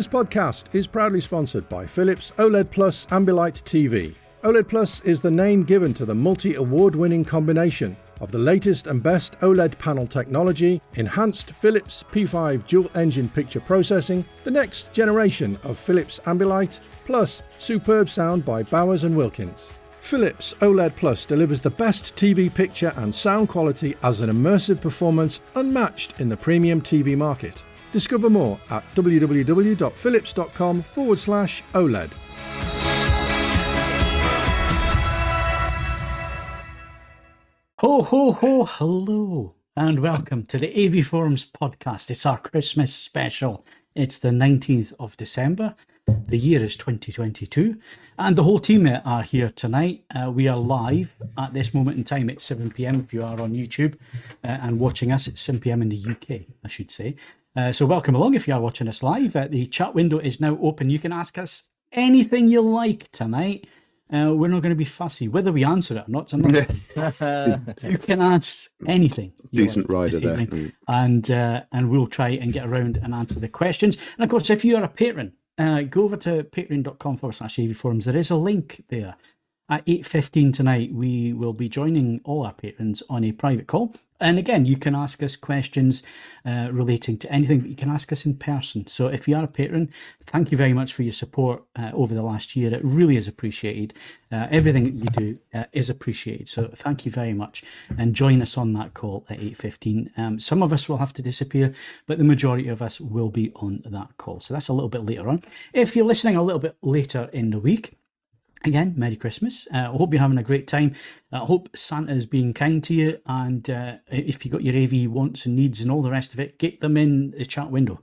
This podcast is proudly sponsored by Philips OLED Plus Ambilight TV. OLED Plus is the name given to the multi-award-winning combination of the latest and best OLED panel technology, enhanced Philips P5 dual-engine picture processing, the next generation of Philips Ambilight, plus superb sound by Bowers & Wilkins. Philips OLED Plus delivers the best TV picture and sound quality as an immersive performance unmatched in the premium TV market. Discover more at www.philips.com/OLED. Ho, ho, ho, hello, and welcome to the AV Forums podcast. It's our Christmas special. It's the 19th of December. The year is 2022, and the whole team are here tonight. We are live at this moment in time. It's 7 p.m. if you are on YouTube and watching us. It's 7 p.m. in the UK, I should say. So welcome along if you are watching us live. The chat window is now open. You can ask us anything you like tonight. We're not going to be fussy. Whether we answer it or not, you can ask anything. Decent rider there. And we'll try and get around and answer the questions. And of course, if you are a patron, go over to patreon.com/AVforums. There is a link there. At 8:15 tonight, we will be joining all our patrons on a private call. And again, you can ask us questions relating to anything, but you can ask us in person. So if you are a patron, thank you very much for your support over the last year. It really is appreciated. Everything that you do is appreciated. So thank you very much. And join us on that call at 8:15. Some of us will have to disappear, but the majority of us will be on that call. So that's a little bit later on. If you're listening a little bit later in the week, again, Merry Christmas. I hope you're having a great time. I hope Santa's being kind to you. And if you got your AV wants and needs and all the rest of it, get them in the chat window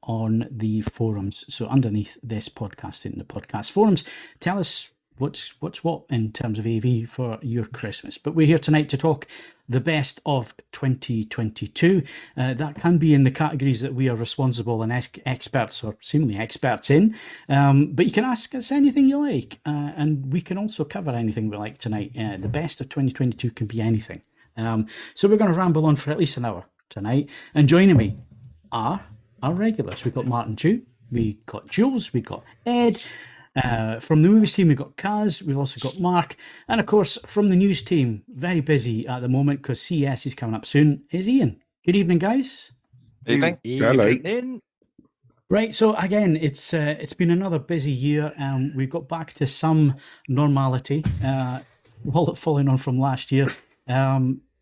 on the forums. So underneath this podcast, in the podcast forums, tell us what's what in terms of AV for your Christmas. But we're here tonight to talk the best of 2022. That can be in the categories that we are responsible and experts, or seemingly experts in. But you can ask us anything you like, and we can also cover anything we like tonight. The best of 2022 can be anything. So we're going to ramble on for at least an hour tonight. And joining me are our regulars. We've got Martin Chu, we got Jules, we got Ed. From the movies team, we've got Kaz, we've also got Mark, and of course, from the news team, very busy at the moment because CS is coming up soon, is Ian. Good evening, guys. Evening. Hello. Evening. Right, so again, it's been another busy year, and we've got back to some normality, following on from last year.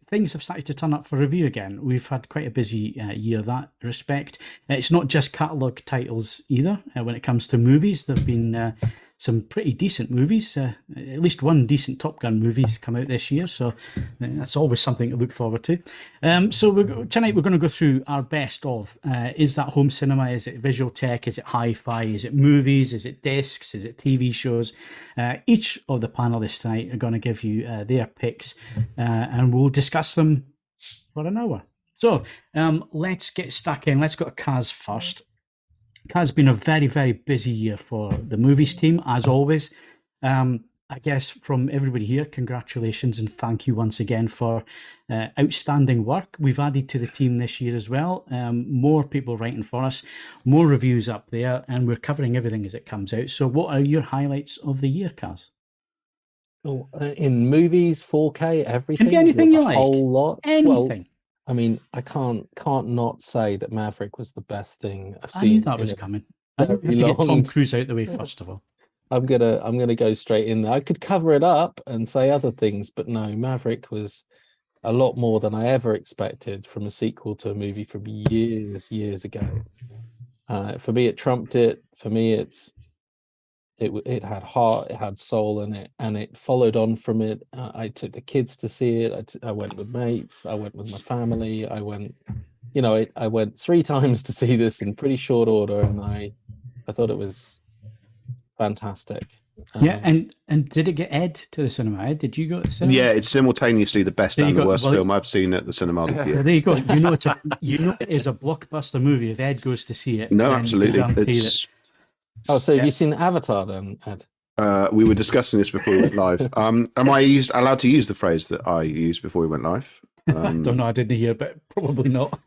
Things have started to turn up for review again. We've had quite a busy year in that respect. It's not just catalogue titles either. When it comes to movies, there have been some pretty decent movies. At least one decent Top Gun movie's come out this year, so that's always something to look forward to. So tonight we're going to go through our best of. Is that home cinema? Is it visual tech? Is it hi-fi? Is it movies? Is it discs? Is it TV shows? Each of the panelists tonight are going to give you their picks, and we'll discuss them for an hour. So let's get stuck in. Let's go to Kaz first. Kaz, been a very, very busy year for the movies team, as always. I guess from everybody here, congratulations and thank you once again for outstanding work. We've added to the team this year as well. More people writing for us, more reviews up there, and we're covering everything as it comes out. So what are your highlights of the year, Kaz? Oh, in movies, 4K, everything? Can be anything you like. A whole lot. Anything. Well, I mean, I can't not say that Maverick was the best thing I've seen. I knew that was coming. I had to get Tom Cruise out the way first of all. I'm gonna go straight in there. I could cover it up and say other things, but no, Maverick was a lot more than I ever expected from a sequel to a movie from years ago. For me, it trumped it. For me, it had heart, it had soul in it, and it followed on from it. I took the kids to see it. I went with mates. I went with my family. I went 3 times to see this in pretty short order, and I thought it was fantastic. Yeah, and did it get Ed to the cinema? Ed, did you go to the cinema? Yeah, it's simultaneously the best and the worst film I've seen at the cinema this year. There you go. It is a blockbuster movie if Ed goes to see it. No, absolutely. Oh, so have you seen Avatar then, Ed? We were discussing this before we went live. Am I allowed to use the phrase that I used before we went live? I don't know. I didn't hear, but probably not.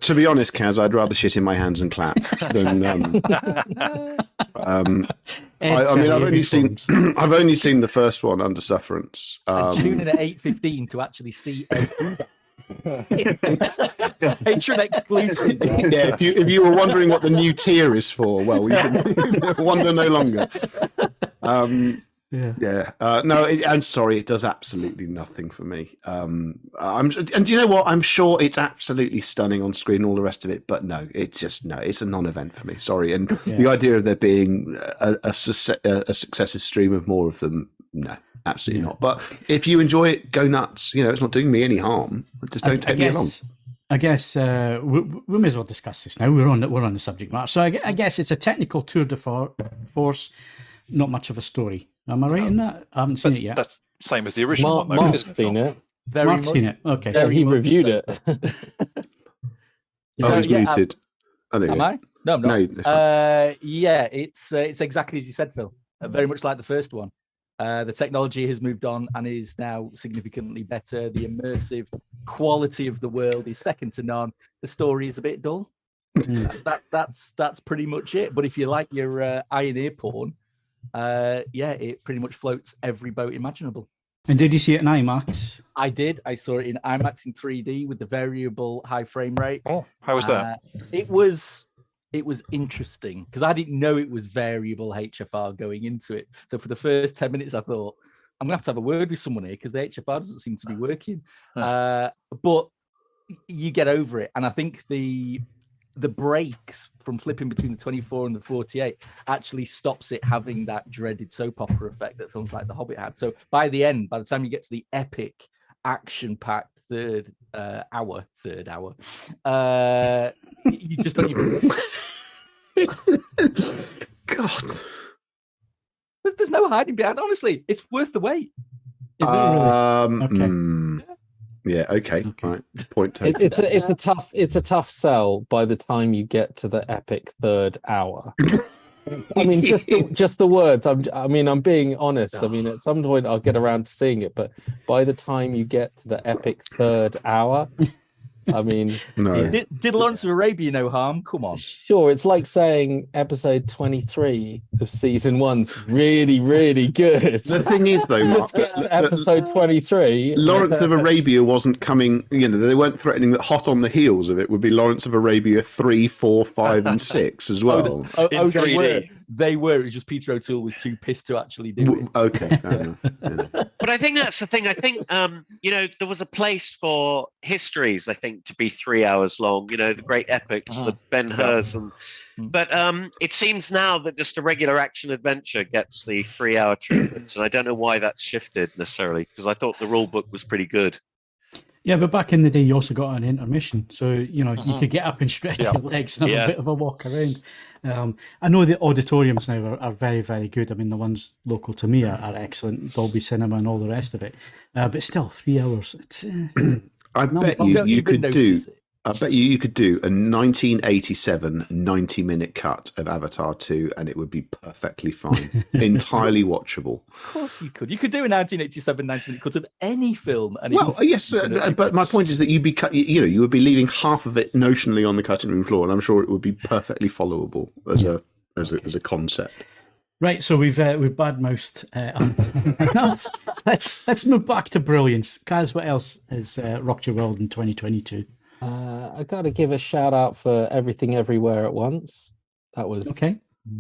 To be honest, Kaz, I'd rather shit in my hands and clap than. I mean, I've only seen the first one, Under Sufferance. Tune in at 8:15 to actually see Patron exclusive. Yeah, if you were wondering what the new tier is for, well, you wonder no longer. No, I'm sorry, it does absolutely nothing for me. And do you know what? I'm sure it's absolutely stunning on screen, all the rest of it, but no, it's a non-event for me. Sorry, and the idea of there being a successive stream of more of them, no, absolutely not. But if you enjoy it, go nuts. It's not doing me any harm. Just don't take me along. I guess we may as well discuss this now. We're on the subject matter. So I guess it's a technical tour de force, not much of a story. Am I right in that? I haven't seen it yet. That's same as the original one, though. Mark's seen it. Mark's seen it. Okay. Yeah, he reviewed it. He's muted. Am I? No, I'm not. No, it's exactly as you said, Phil. Very much like the first one. The technology has moved on and is now significantly better. The immersive quality of the world is second to none. The story is a bit dull. That's pretty much it. But if you like your eye and ear porn, it pretty much floats every boat imaginable. And did you see it in IMAX? I did. I saw it in IMAX in 3D with the variable high frame rate. Oh, how was that? It was interesting because I didn't know it was variable HFR going into it. So for the first 10 minutes, I thought, I'm going to have a word with someone here because the HFR doesn't seem to be working. But you get over it. And I think the breaks from flipping between the 24 and the 48 actually stops it having that dreaded soap opera effect that films like The Hobbit had. So by the time you get to the epic action-packed third hour, you just don't even... God. There's no hiding behind. Honestly, it's worth the wait. Yeah. Okay. Right. Point taken. It's a tough sell by the time you get to the epic third hour. I mean, just the words. I'm being honest. I mean, at some point I'll get around to seeing it, but by the time you get to the epic third hour, I mean, no. Did Lawrence of Arabia no harm? Come on. Sure, it's like saying episode 23 of season 1's really, really good. The thing is, though, Mark, episode 23. Lawrence of Arabia wasn't coming. They weren't threatening that hot on the heels of it would be Lawrence of Arabia 3, 4, 5, and 6 as well. In 3D. They were. It was just Peter O'Toole was too pissed to actually do it. Okay. But I think that's the thing. I think, there was a place for histories, I think, to be 3 hours long, the great epics, the Ben-Hurs. But it seems now that just a regular action adventure gets the 3 hour treatment. And I don't know why that's shifted necessarily, because I thought the rule book was pretty good. Yeah, but back in the day, you also got an intermission. So, you could get up and stretch your legs and have a bit of a walk around. I know the auditoriums now are very, very good. I mean, the ones local to me are excellent, Dolby Cinema and all the rest of it. But still, 3 hours. It's, I bet you could do a 1987 90-minute cut of Avatar 2 and it would be perfectly fine. Entirely watchable. Of course you could. You could do a 1987 90-minute cut of any film. And yes, but my point is that you'd be you would be leaving half of it notionally on the cutting room floor, and I'm sure it would be perfectly followable as a concept. Right, so we've badmouthed. Let's move back to brilliance. Kaz, what else has rocked your world in 2022? I got to give a shout out for Everything Everywhere at Once. That was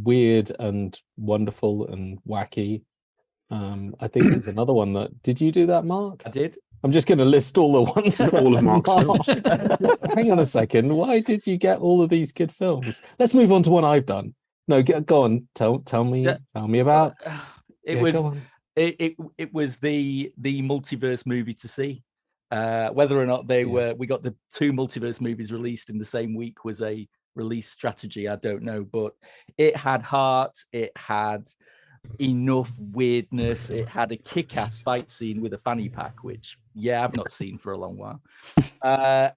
weird and wonderful and wacky. I think there's another one that. Did you do that, Mark? I did. I'm just going to list all the ones. All of Mark's films. Hang on a second. Why did you get all of these good films? Let's move on to one I've done. No, go on. Tell me about. It was the multiverse movie to see. Whether or not we got the 2 multiverse movies released in the same week was a release strategy, I don't know, but it had heart, it had enough weirdness, it had a kick-ass fight scene with a fanny pack, which I've not seen for a long while,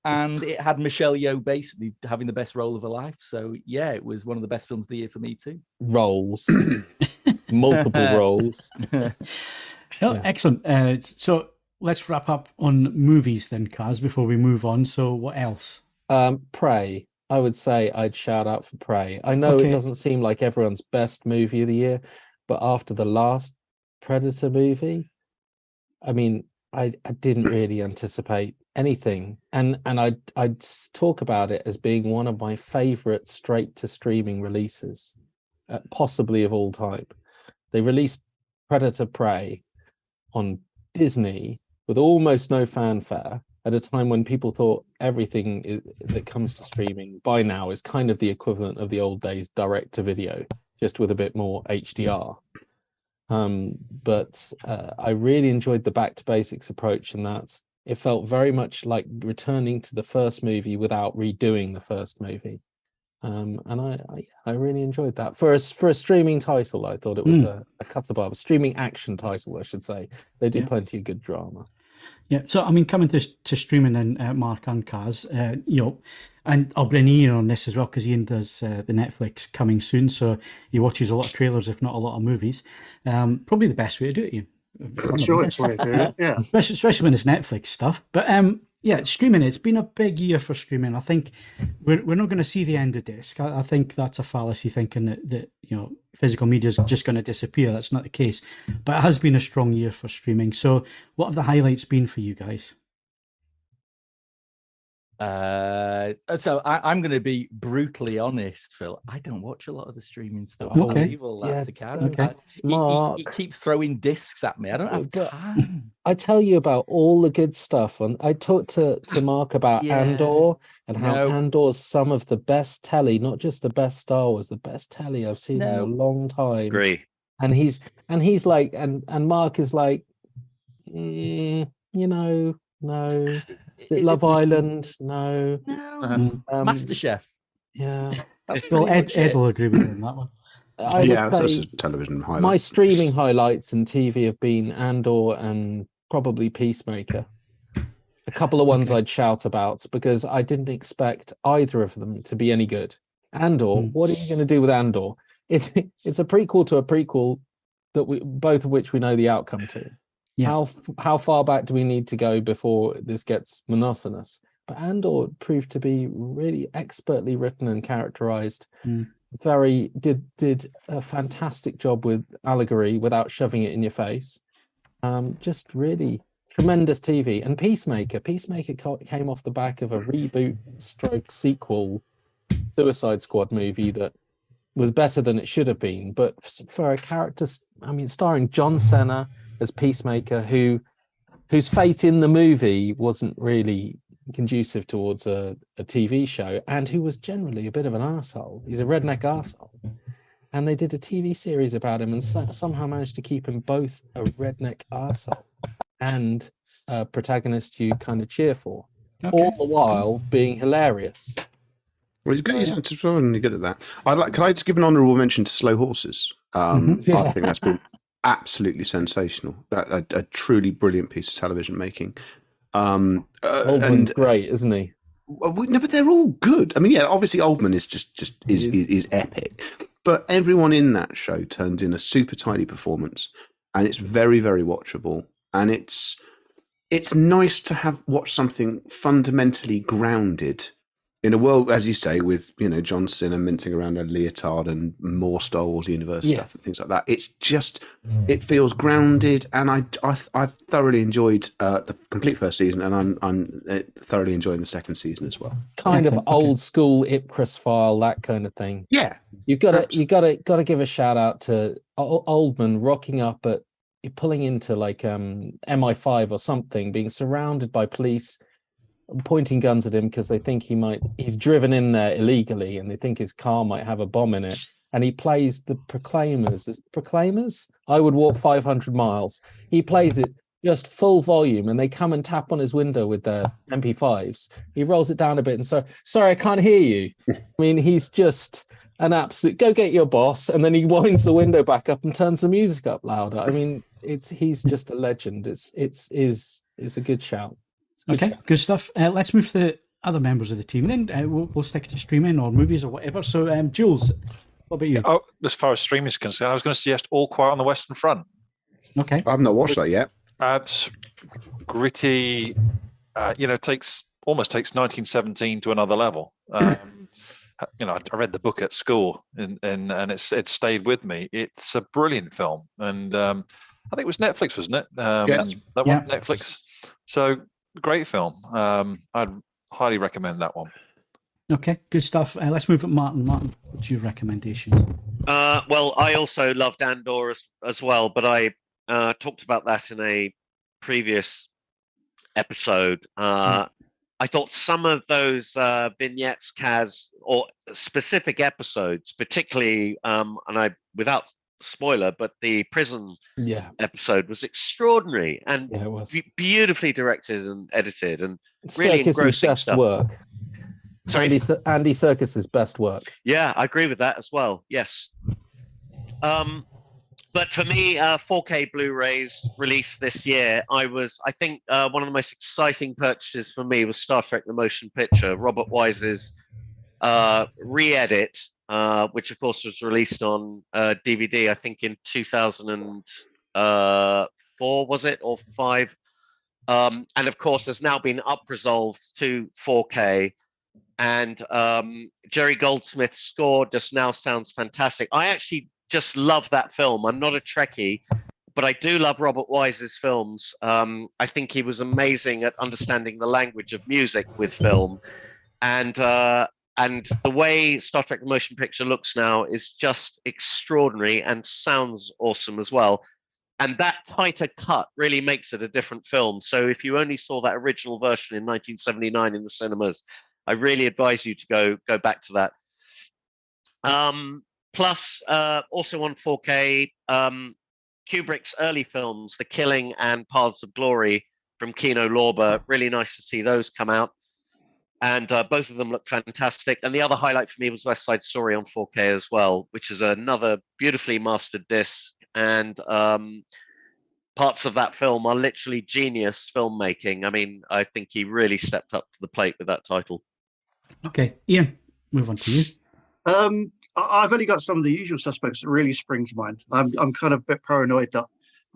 and it had Michelle Yeoh basically having the best role of her life. So it was one of the best films of the year for me too. Roles. Multiple roles. Excellent. So let's wrap up on movies then, Kaz, before we move on. So what else Prey. I would say I'd shout out for Prey. I know it doesn't seem like everyone's best movie of the year, but after the last Predator movie, I mean, I didn't really anticipate anything, and I'd talk about it as being one of my favorite straight to streaming releases, possibly of all time. They released Predator Prey on Disney with almost no fanfare at a time when people thought everything that comes to streaming by now is kind of the equivalent of the old days direct to video, just with a bit more HDR. But I really enjoyed the back to basics approach in that it felt very much like returning to the first movie without redoing the first movie. And I really enjoyed that for a streaming title. I thought it was a cut above, a streaming action title, I should say. They do plenty of good drama. Yeah, so I mean, coming to streaming, and Mark and Kaz, and I'll bring Ian on this as well, because Ian does the Netflix coming soon, so he watches a lot of trailers, if not a lot of movies. Probably the best way to do it, Ian. Sure, it's way to do it. Yeah, especially when it's Netflix stuff. But yeah, streaming. It's been a big year for streaming. I think we're not going to see the end of disc. I think that's a fallacy, thinking that physical media is just going to disappear. That's not the case. But it has been a strong year for streaming. So, what have the highlights been for you guys? So I'm going to be brutally honest, Phil. I don't watch a lot of the streaming stuff. Okay. I'll leave all that to Cam. He keeps throwing discs at me. I don't have time. I tell you about all the good stuff. And I talked to Mark about Andor and how Andor's some of the best telly, not just the best Star Wars, the best telly I've seen in a long time. Agree. And he's like, and Mark is like, no. Is it Love Island? No. MasterChef. Yeah. That's well, Ed will agree with you on that one. That's a television highlight. My streaming highlights in TV have been Andor and probably Peacemaker. A couple of ones I'd shout about because I didn't expect either of them to be any good. Andor, what are you going to do with Andor? It's a prequel to a prequel that both of which we know the outcome to. Yeah. How far back do we need to go before this gets monotonous? But Andor proved to be really expertly written and characterized. Did a fantastic job with allegory without shoving it in your face. Just really tremendous TV. And Peacemaker came off the back of a reboot / sequel Suicide Squad movie that was better than it should have been. But for a character, starring John Cena as Peacemaker, whose fate in the movie wasn't really conducive towards a TV show, and who was generally a bit of an arsehole. He's a redneck arsehole. And they did a TV series about him and somehow managed to keep him both a redneck arsehole and a protagonist you kind of cheer for, all the while being hilarious. Well, he's good. He's really good at that. Can I just give an honourable mention to Slow Horses? I think that's been absolutely sensational. A truly brilliant piece of television making. Oldman's great, isn't he? No, but they're all good. I mean, obviously Oldman is epic, but everyone in that show turns in a super tidy performance, and it's very, very watchable. And it's nice to watch something fundamentally grounded in a world, as you say, with John Cena mincing around a leotard and more Star Wars universe stuff and things like that. It's just it feels grounded, and I've thoroughly enjoyed the complete first season, and I'm thoroughly enjoying the second season as well. Kind of old school Ipcris file, that kind of thing. Yeah, you got to give a shout out to Oldman rocking up at pulling into like MI5 or something, being surrounded by police, pointing guns at him because they think he's driven in there illegally and they think his car might have a bomb in it. And he plays the Proclaimers. Is it Proclaimers? I would walk 500 miles. He plays it just full volume, and they come and tap on his window with their MP5s. He rolls it down a bit and sorry, I can't hear you. I mean, he's just an absolute go get your boss, and then he winds the window back up and turns the music up louder. I mean, he's just a legend. It's a good shout. Good stuff. Let's move to the other members of the team then. We'll stick to streaming or movies or whatever. So, Jules, what about you? As far as streaming is concerned, I was going to suggest All Quiet on the Western Front. Okay. I've not watched that yet. It's gritty. Takes almost takes 1917 to another level. I read the book at school, and it's stayed with me. It's a brilliant film, and I think it was Netflix, wasn't it? That one, Netflix. So great film. I'd highly recommend that one. Okay, good stuff. Let's move on, Martin. Martin, what's your recommendations? Well, I also loved Andor as well, but I talked about that in a previous episode. I thought some of those vignettes, Kaz, or specific episodes, particularly, without spoiler, but the prison episode was extraordinary and it was. Beautifully directed and edited, and really Serkis's engrossing best stuff. work. Sorry? Andy Serkis's best work. Yeah, I agree with that as well. Yes. But for me, 4K Blu-rays released this year, I think one of the most exciting purchases for me was Star Trek: The Motion Picture, Robert Wise's re-edit, which of course was released on DVD, I think in 2004, was it, or 5? And of course has now been up-resolved to 4K. And Jerry Goldsmith's score just now sounds fantastic. I actually just love that film. I'm not a Trekkie, but I do love Robert Wise's films. I think he was amazing at understanding the language of music with film, and the way Star Trek: The Motion Picture looks now is just extraordinary and sounds awesome as well. And that tighter cut really makes it a different film. So if you only saw that original version in 1979 in the cinemas, I really advise you to go back to that. Plus, also on 4K, Kubrick's early films, The Killing and Paths of Glory from Kino Lorber. Really nice to see those come out. And both of them look fantastic. And the other highlight for me was West Side Story on 4K as well, which is another beautifully mastered disc. And parts of that film are literally genius filmmaking. I mean, I think he really stepped up to the plate with that title. Okay, Ian, move on to you. I've only got some of the usual suspects that really spring to mind. I'm kind of a bit paranoid that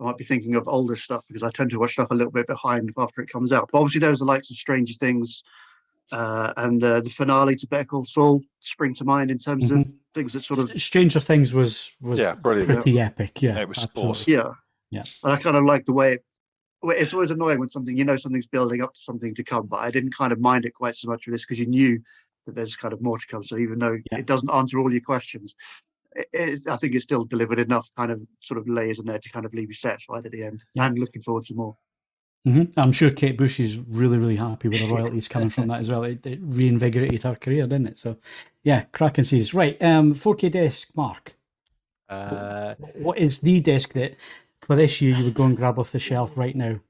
I might be thinking of older stuff because I tend to watch stuff a little bit behind after it comes out. But obviously, those are likes of Stranger Things and the finale to Better Call Saul spring to mind in terms of things that sort of. Stranger Things was brilliant, pretty epic. Yeah, it was absolutely. awesome. Yeah. And I kind of like the way it's always annoying when something's building up to something to come, but I didn't kind of mind it quite so much with this because you knew that there's kind of more to come. So even though it doesn't answer all your questions, I think it's still delivered enough kind of sort of layers in there to kind of leave you satisfied at the end and looking forward to more. I'm sure Kate Bush is really, really happy with the royalties coming from that as well. It reinvigorated her career, didn't it? So, yeah, cracking series. Right, 4K disc, Mark. What is the disc that for this year you would go and grab off the shelf right now?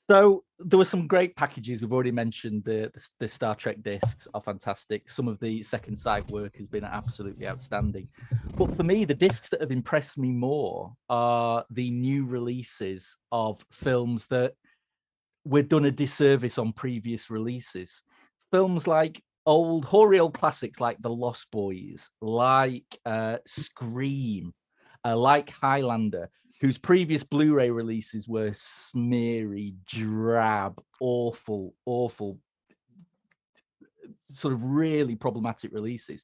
So there were some great packages. We've already mentioned the Star Trek discs are fantastic. Some of the second sight work has been absolutely outstanding. But for me, the discs that have impressed me more are the new releases of films that were done a disservice on previous releases. Films like hoary old classics like The Lost Boys, like Scream, like Highlander, whose previous Blu-ray releases were smeary, drab, awful, sort of really problematic releases.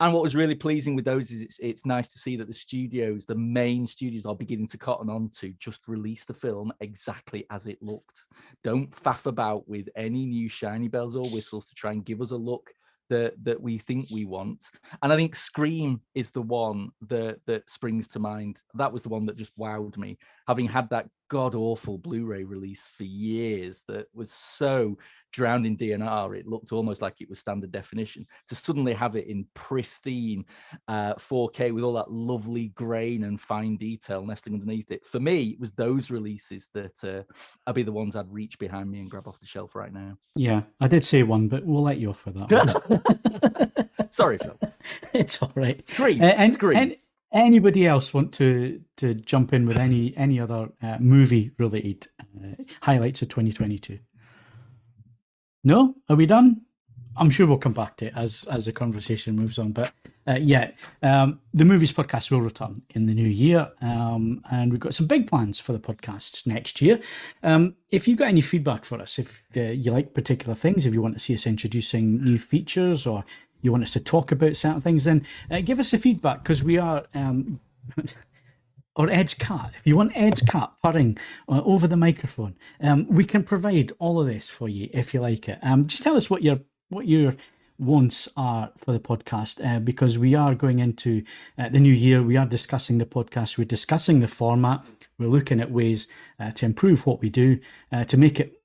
And what was really pleasing with those is it's nice to see that the main studios are beginning to cotton on to just release the film exactly as it looked. Don't faff about with any new shiny bells or whistles to try and give us a look that we think we want. And I think Scream is the one that springs to mind. That was the one that just wowed me, having had that god-awful Blu-ray release for years that was so drowned in DNR, it looked almost like it was standard definition. To suddenly have it in pristine 4K with all that lovely grain and fine detail nesting underneath it, for me, it was those releases that I'd be the ones I'd reach behind me and grab off the shelf right now. Yeah, I did say one, but we'll let you off for that one. Sorry, Phil. It's all right. Scream. Anybody else want to jump in with any other movie-related highlights of 2022? No? Are we done? I'm sure we'll come back to it as the conversation moves on. But the Movies podcast will return in the new year, and we've got some big plans for the podcasts next year. If you've got any feedback for us, if you like particular things, if you want to see us introducing new features, or you want us to talk about certain things, then give us the feedback, because we are... or Ed's cat. If you want Ed's cat purring over the microphone, we can provide all of this for you if you like it. Just tell us what your wants are for the podcast, because we are going into the new year. We are discussing the podcast. We're discussing the format. We're looking at ways to improve what we do, to make it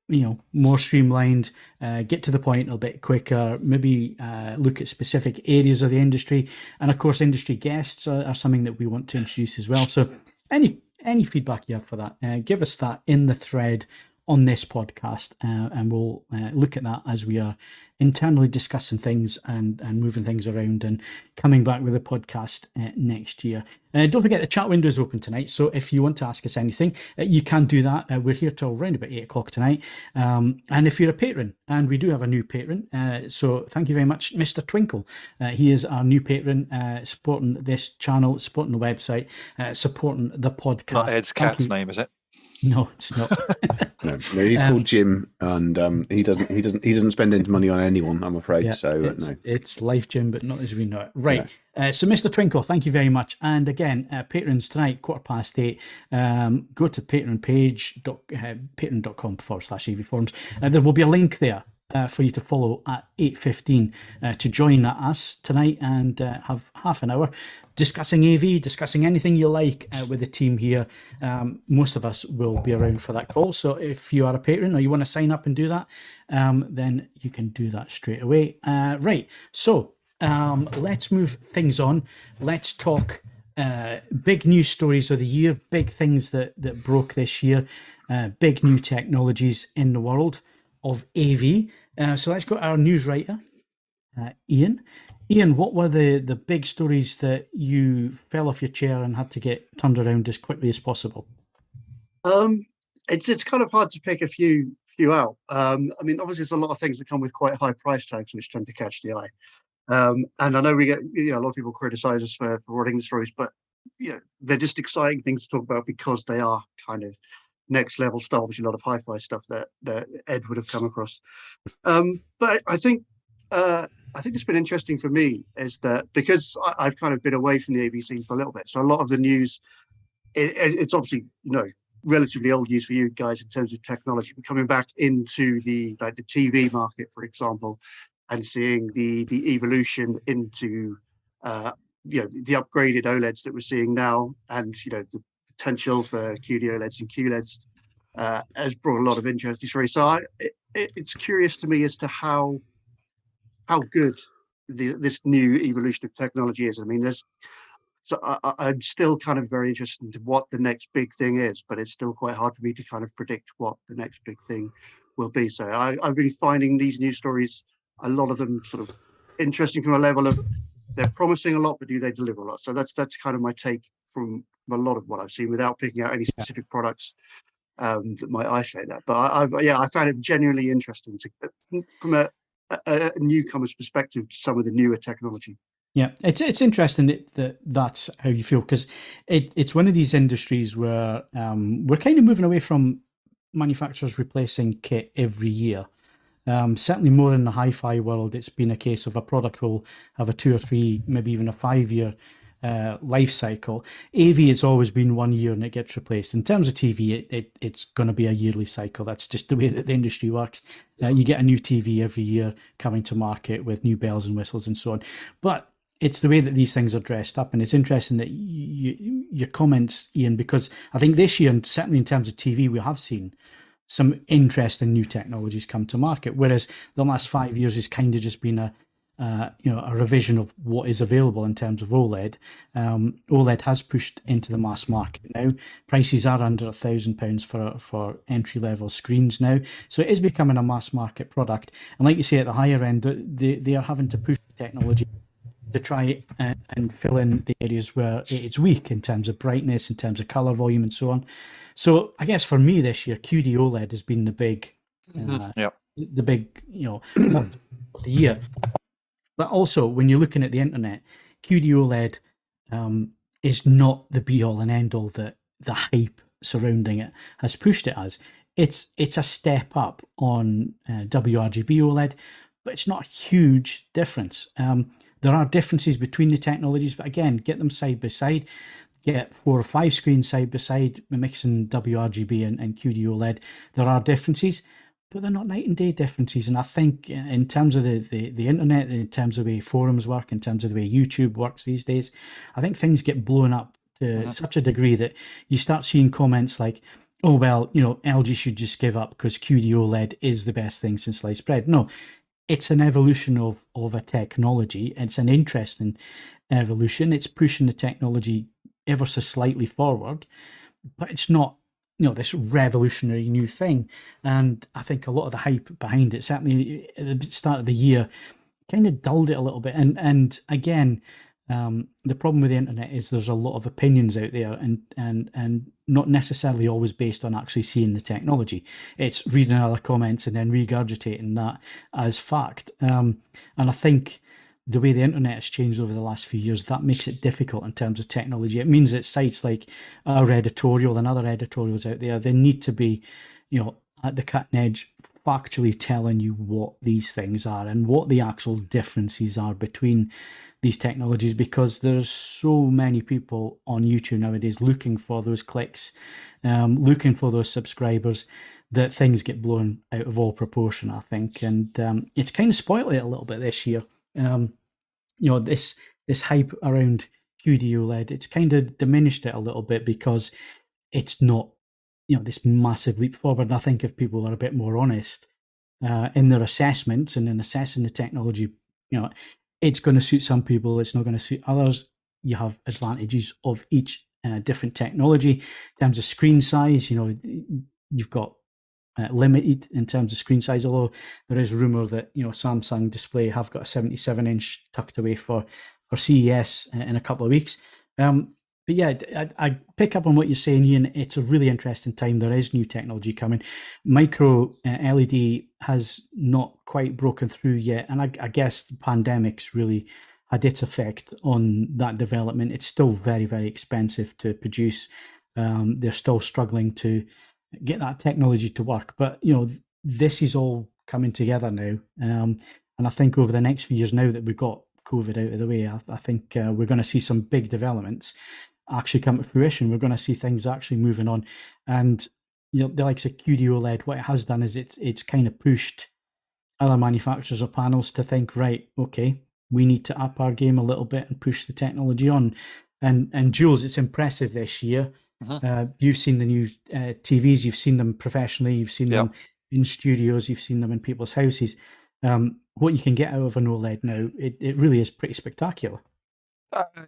more streamlined, get to the point a little bit quicker, maybe look at specific areas of the industry, and of course industry guests are something that we want to introduce as well. So any feedback you have for that, give us that in the thread on this podcast, and we'll look at that as we are internally discussing things and moving things around and coming back with a podcast next year. Don't forget the chat window is open tonight, so if you want to ask us anything, you can do that. We're here till around about 8 o'clock tonight, and if you're a patron, and we do have a new patron, so thank you very much, Mr. Twinkle. He is our new patron, supporting this channel, supporting the website, supporting the podcast. Not Ed's cat's name, is it? No, it's not. No, he's called Jim, and he doesn't spend any money on anyone, I'm afraid. Yeah, so it's Life Jim, but not as we know it. Right. Yeah. So, Mr. Twinkle, thank you very much. And again, patrons tonight, 8:15. Go to Patreon page, patreon.com/AV Forums. There will be a link there for you to follow at 8:15 to join us tonight and have half an hour discussing AV, discussing anything you like with the team here. Most of us will be around for that call. So if you are a patron or you want to sign up and do that, then you can do that straight away. Right. So let's move things on. Let's talk big news stories of the year, big things that broke this year, big new technologies in the world of AV. So let's go to our news writer, Ian. Ian, what were the big stories that you fell off your chair and had to get turned around as quickly as possible? It's kind of hard to pick a few out. I mean, obviously, there's a lot of things that come with quite high price tags, which tend to catch the eye. And I know we get a lot of people criticize us for running the stories, but they're just exciting things to talk about because they are kind of next level stuff, which is a lot of hi-fi stuff that Ed would have come across. But I think it's been interesting for me is that because I've kind of been away from the AV scene for a little bit, so a lot of the news, it's obviously relatively old news for you guys in terms of technology, but coming back into the TV market, for example, and seeing the evolution into the upgraded OLEDs that we're seeing now, and the potential for QD-OLEDs and QLEDs has brought a lot of interesting stories. So it's curious to me as to how good this new evolution of technology is. I mean, I'm still kind of very interested into what the next big thing is, but it's still quite hard for me to kind of predict what the next big thing will be. So I've been finding these news stories, a lot of them sort of interesting from a level of they're promising a lot, but do they deliver a lot? So that's kind of my take from a lot of what I've seen, without picking out any specific products that might isolate that. But I found it genuinely interesting from a newcomer's perspective to some of the newer technology. Yeah, it's interesting that's how you feel, because it's one of these industries where we're kind of moving away from manufacturers replacing kit every year. Certainly more in the hi-fi world, it's been a case of a product will have a 2 or 3, maybe even a 5-year life cycle. AV, it's always been 1 year and it gets replaced. In terms of TV, it's going to be a yearly cycle. That's just the way that the industry works. You get a new TV every year coming to market with new bells and whistles and so on. But it's the way that these things are dressed up, and it's interesting that your comments, Ian, because I think this year, and certainly in terms of TV, we have seen some interesting new technologies come to market, whereas the last 5 years has kind of just been a revision of what is available in terms of OLED. OLED has pushed into the mass market now. Prices are under £1,000 for entry-level screens now, so it is becoming a mass market product. And like you say, at the higher end, they are having to push the technology to try and fill in the areas where it's weak in terms of brightness, in terms of color volume, and so on. So I guess for me this year, QD-OLED has been the big the big, of the year. But also, when you're looking at the internet, QD-OLED is not the be-all and end-all that the hype surrounding it has pushed it as. It's a step up on WRGB OLED, but it's not a huge difference. There are differences between the technologies, but again, get them side by side. Get 4 or 5 screens side by side, mixing WRGB and QD-OLED. There are differences, but they're not night and day differences. And I think in terms of the internet, in terms of the way forums work, in terms of the way YouTube works these days, I think things get blown up to such a degree that you start seeing comments like, oh, well, LG should just give up because QD-OLED is the best thing since sliced bread. No, it's an evolution of a technology. It's an interesting evolution. It's pushing the technology ever so slightly forward, but it's not, this revolutionary new thing. And I think a lot of the hype behind it, certainly at the start of the year, kind of dulled it a little bit. And again, the problem with the internet is there's a lot of opinions out there, and not necessarily always based on actually seeing the technology. It's reading other comments and then regurgitating that as fact. And I think the way the internet has changed over the last few years, that makes it difficult in terms of technology. It means that sites like our editorial and other editorials out there, they need to be, at the cutting edge, factually telling you what these things are and what the actual differences are between these technologies, because there's so many people on YouTube nowadays looking for those clicks, looking for those subscribers, that things get blown out of all proportion, I think. And it's kind of spoiled it a little bit this year. This hype around QD-OLED, it's kind of diminished it a little bit because it's not, this massive leap forward. And I think if people are a bit more honest in their assessments and in assessing the technology, it's going to suit some people, it's not going to suit others. You have advantages of each different technology. In terms of screen size, you've got limited in terms of screen size, although there is rumor that Samsung Display have got a 77-inch tucked away for CES in a couple of weeks. But yeah, I pick up on what you're saying, Ian. It's a really interesting time. There is new technology coming. Micro LED has not quite broken through yet, and I guess the pandemic's really had its effect on that development. It's still very, very expensive to produce. They're still struggling to get that technology to work. But this is all coming together now, and I think over the next few years, now that we've got COVID out of the way, I think we're going to see some big developments actually come to fruition. We're going to see things actually moving on, and the likes of QD-OLED, what it has done is it's kind of pushed other manufacturers of panels to think, right, okay, we need to up our game a little bit and push the technology on. And Jules, it's impressive this year. You've seen the new TVs, you've seen them professionally, you've seen them in studios, you've seen them in people's houses. What you can get out of an OLED now, it really is pretty spectacular.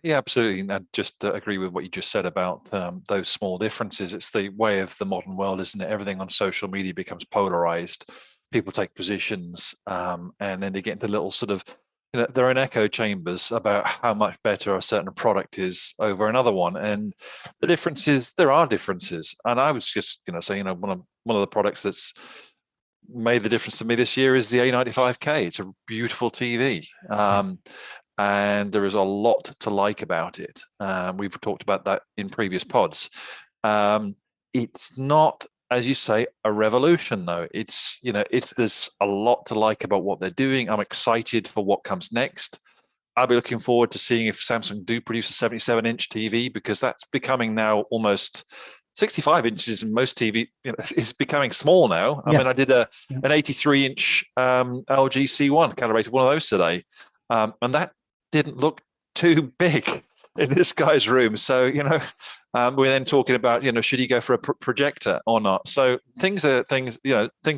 Yeah, absolutely. And I just agree with what you just said about those small differences. It's the way of the modern world, isn't it? Everything on social media becomes polarized. People take positions, and then they get into little sort of, their own echo chambers about how much better a certain product is over another one. And the difference is, there are differences. And I was just going to say, one of the products that's made the difference to me this year is the A95K. It's a beautiful TV. And there is a lot to like about it. We've talked about that in previous pods. It's not, as you say, a revolution, though. There's a lot to like about what they're doing. I'm excited for what comes next. I'll be looking forward to seeing if Samsung do produce a 77-inch TV, because that's becoming now almost 65 inches in most TV. Is becoming small now. I mean, I did an 83-inch LG C1 calibrated one of those today, and that didn't look too big in this guy's room. So, we're then talking about, should he go for a projector or not? So things are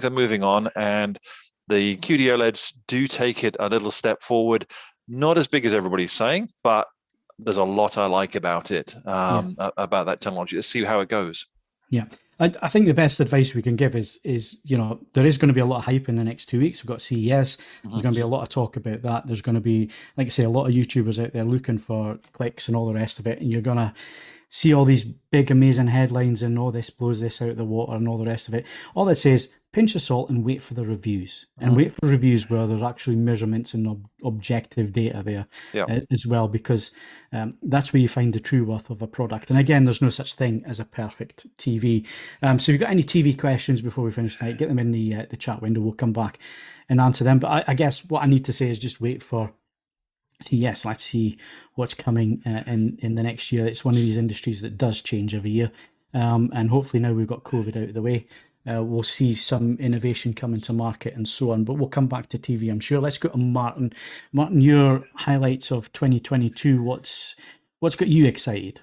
moving on, and the QD-OLEDs do take it a little step forward. Not as big as everybody's saying, but there's a lot I like about it, about that technology. Let's see how it goes. Yeah. I think the best advice we can give is there is going to be a lot of hype in the next 2 weeks. We've got CES. There's going to be a lot of talk about that. There's going to be, like I say, a lot of YouTubers out there looking for clicks and all the rest of it. And you're going to see all these big, amazing headlines and this blows this out of the water and all the rest of it. All that says, pinch of salt and wait for the reviews. And wait for reviews where there's actually measurements and objective data there as well, because that's where you find the true worth of a product. And again, there's no such thing as a perfect TV. So if you've got any TV questions before we finish tonight, get them in the chat window. We'll come back and answer them. But I guess what I need to say is just wait for, yes, let's see what's coming in the next year. It's one of these industries that does change every year. And hopefully now we've got COVID out of the way, we'll see some innovation coming to market and so on. But we'll come back to TV, I'm sure. Let's go to Martin. Martin, your highlights of 2022, what's got you excited?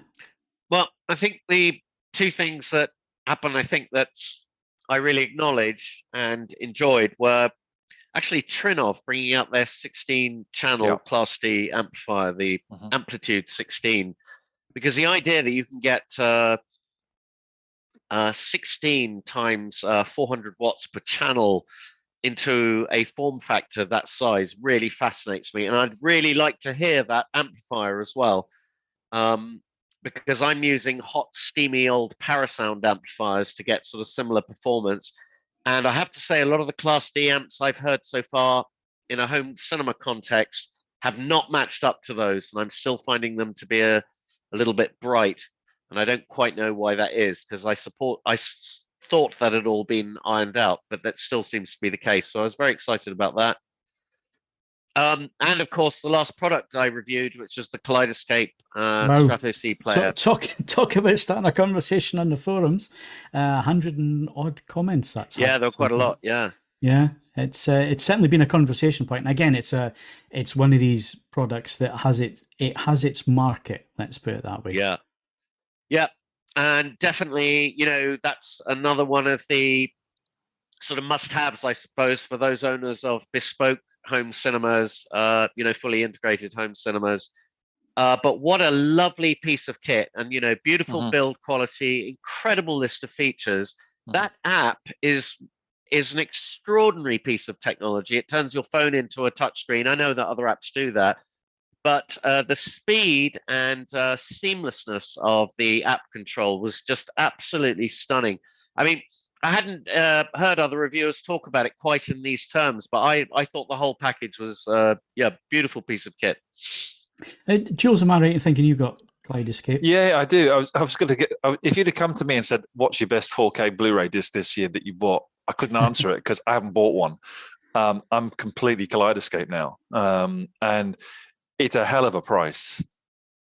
Well, I think the two things that happened, I think that I really acknowledged and enjoyed were actually Trinnov bringing out their 16-channel Class D amplifier, the Amplitude 16, because the idea that you can get 16 times 400 watts per channel into a form factor that size really fascinates me, and I'd really like to hear that amplifier as well, because I'm using hot, steamy old Parasound amplifiers to get sort of similar performance. And I have to say, a lot of the Class D amps I've heard so far in a home cinema context have not matched up to those, and I'm still finding them to be a little bit bright. And I don't quite know why that is, because I thought that had all been ironed out, but that still seems to be the case. So I was very excited about that. And of course, the last product I reviewed, which was the Kaleidescape Strato C player. Talk about starting a conversation on the forums. 100 and odd comments. There were quite a lot. Yeah. It's certainly been a conversation point. And again, it's one of these products that has its market. Let's put it that way. Yeah, and definitely, that's another one of the sort of must-haves, I suppose, for those owners of bespoke home cinemas, fully integrated home cinemas. But what a lovely piece of kit, and beautiful build quality, incredible list of features. That app is an extraordinary piece of technology. It turns your phone into a touchscreen. I know that other apps do that. But the speed and seamlessness of the app control was just absolutely stunning. I mean, I hadn't heard other reviewers talk about it quite in these terms, but I thought the whole package was, beautiful piece of kit. Jules, am I right in thinking you got Kaleidescape? Yeah, I do. I was going to get, if you'd have come to me and said, what's your best 4K Blu-ray disc this year that you bought? I couldn't answer it because I haven't bought one. I'm completely Kaleidescape now. And it's a hell of a price.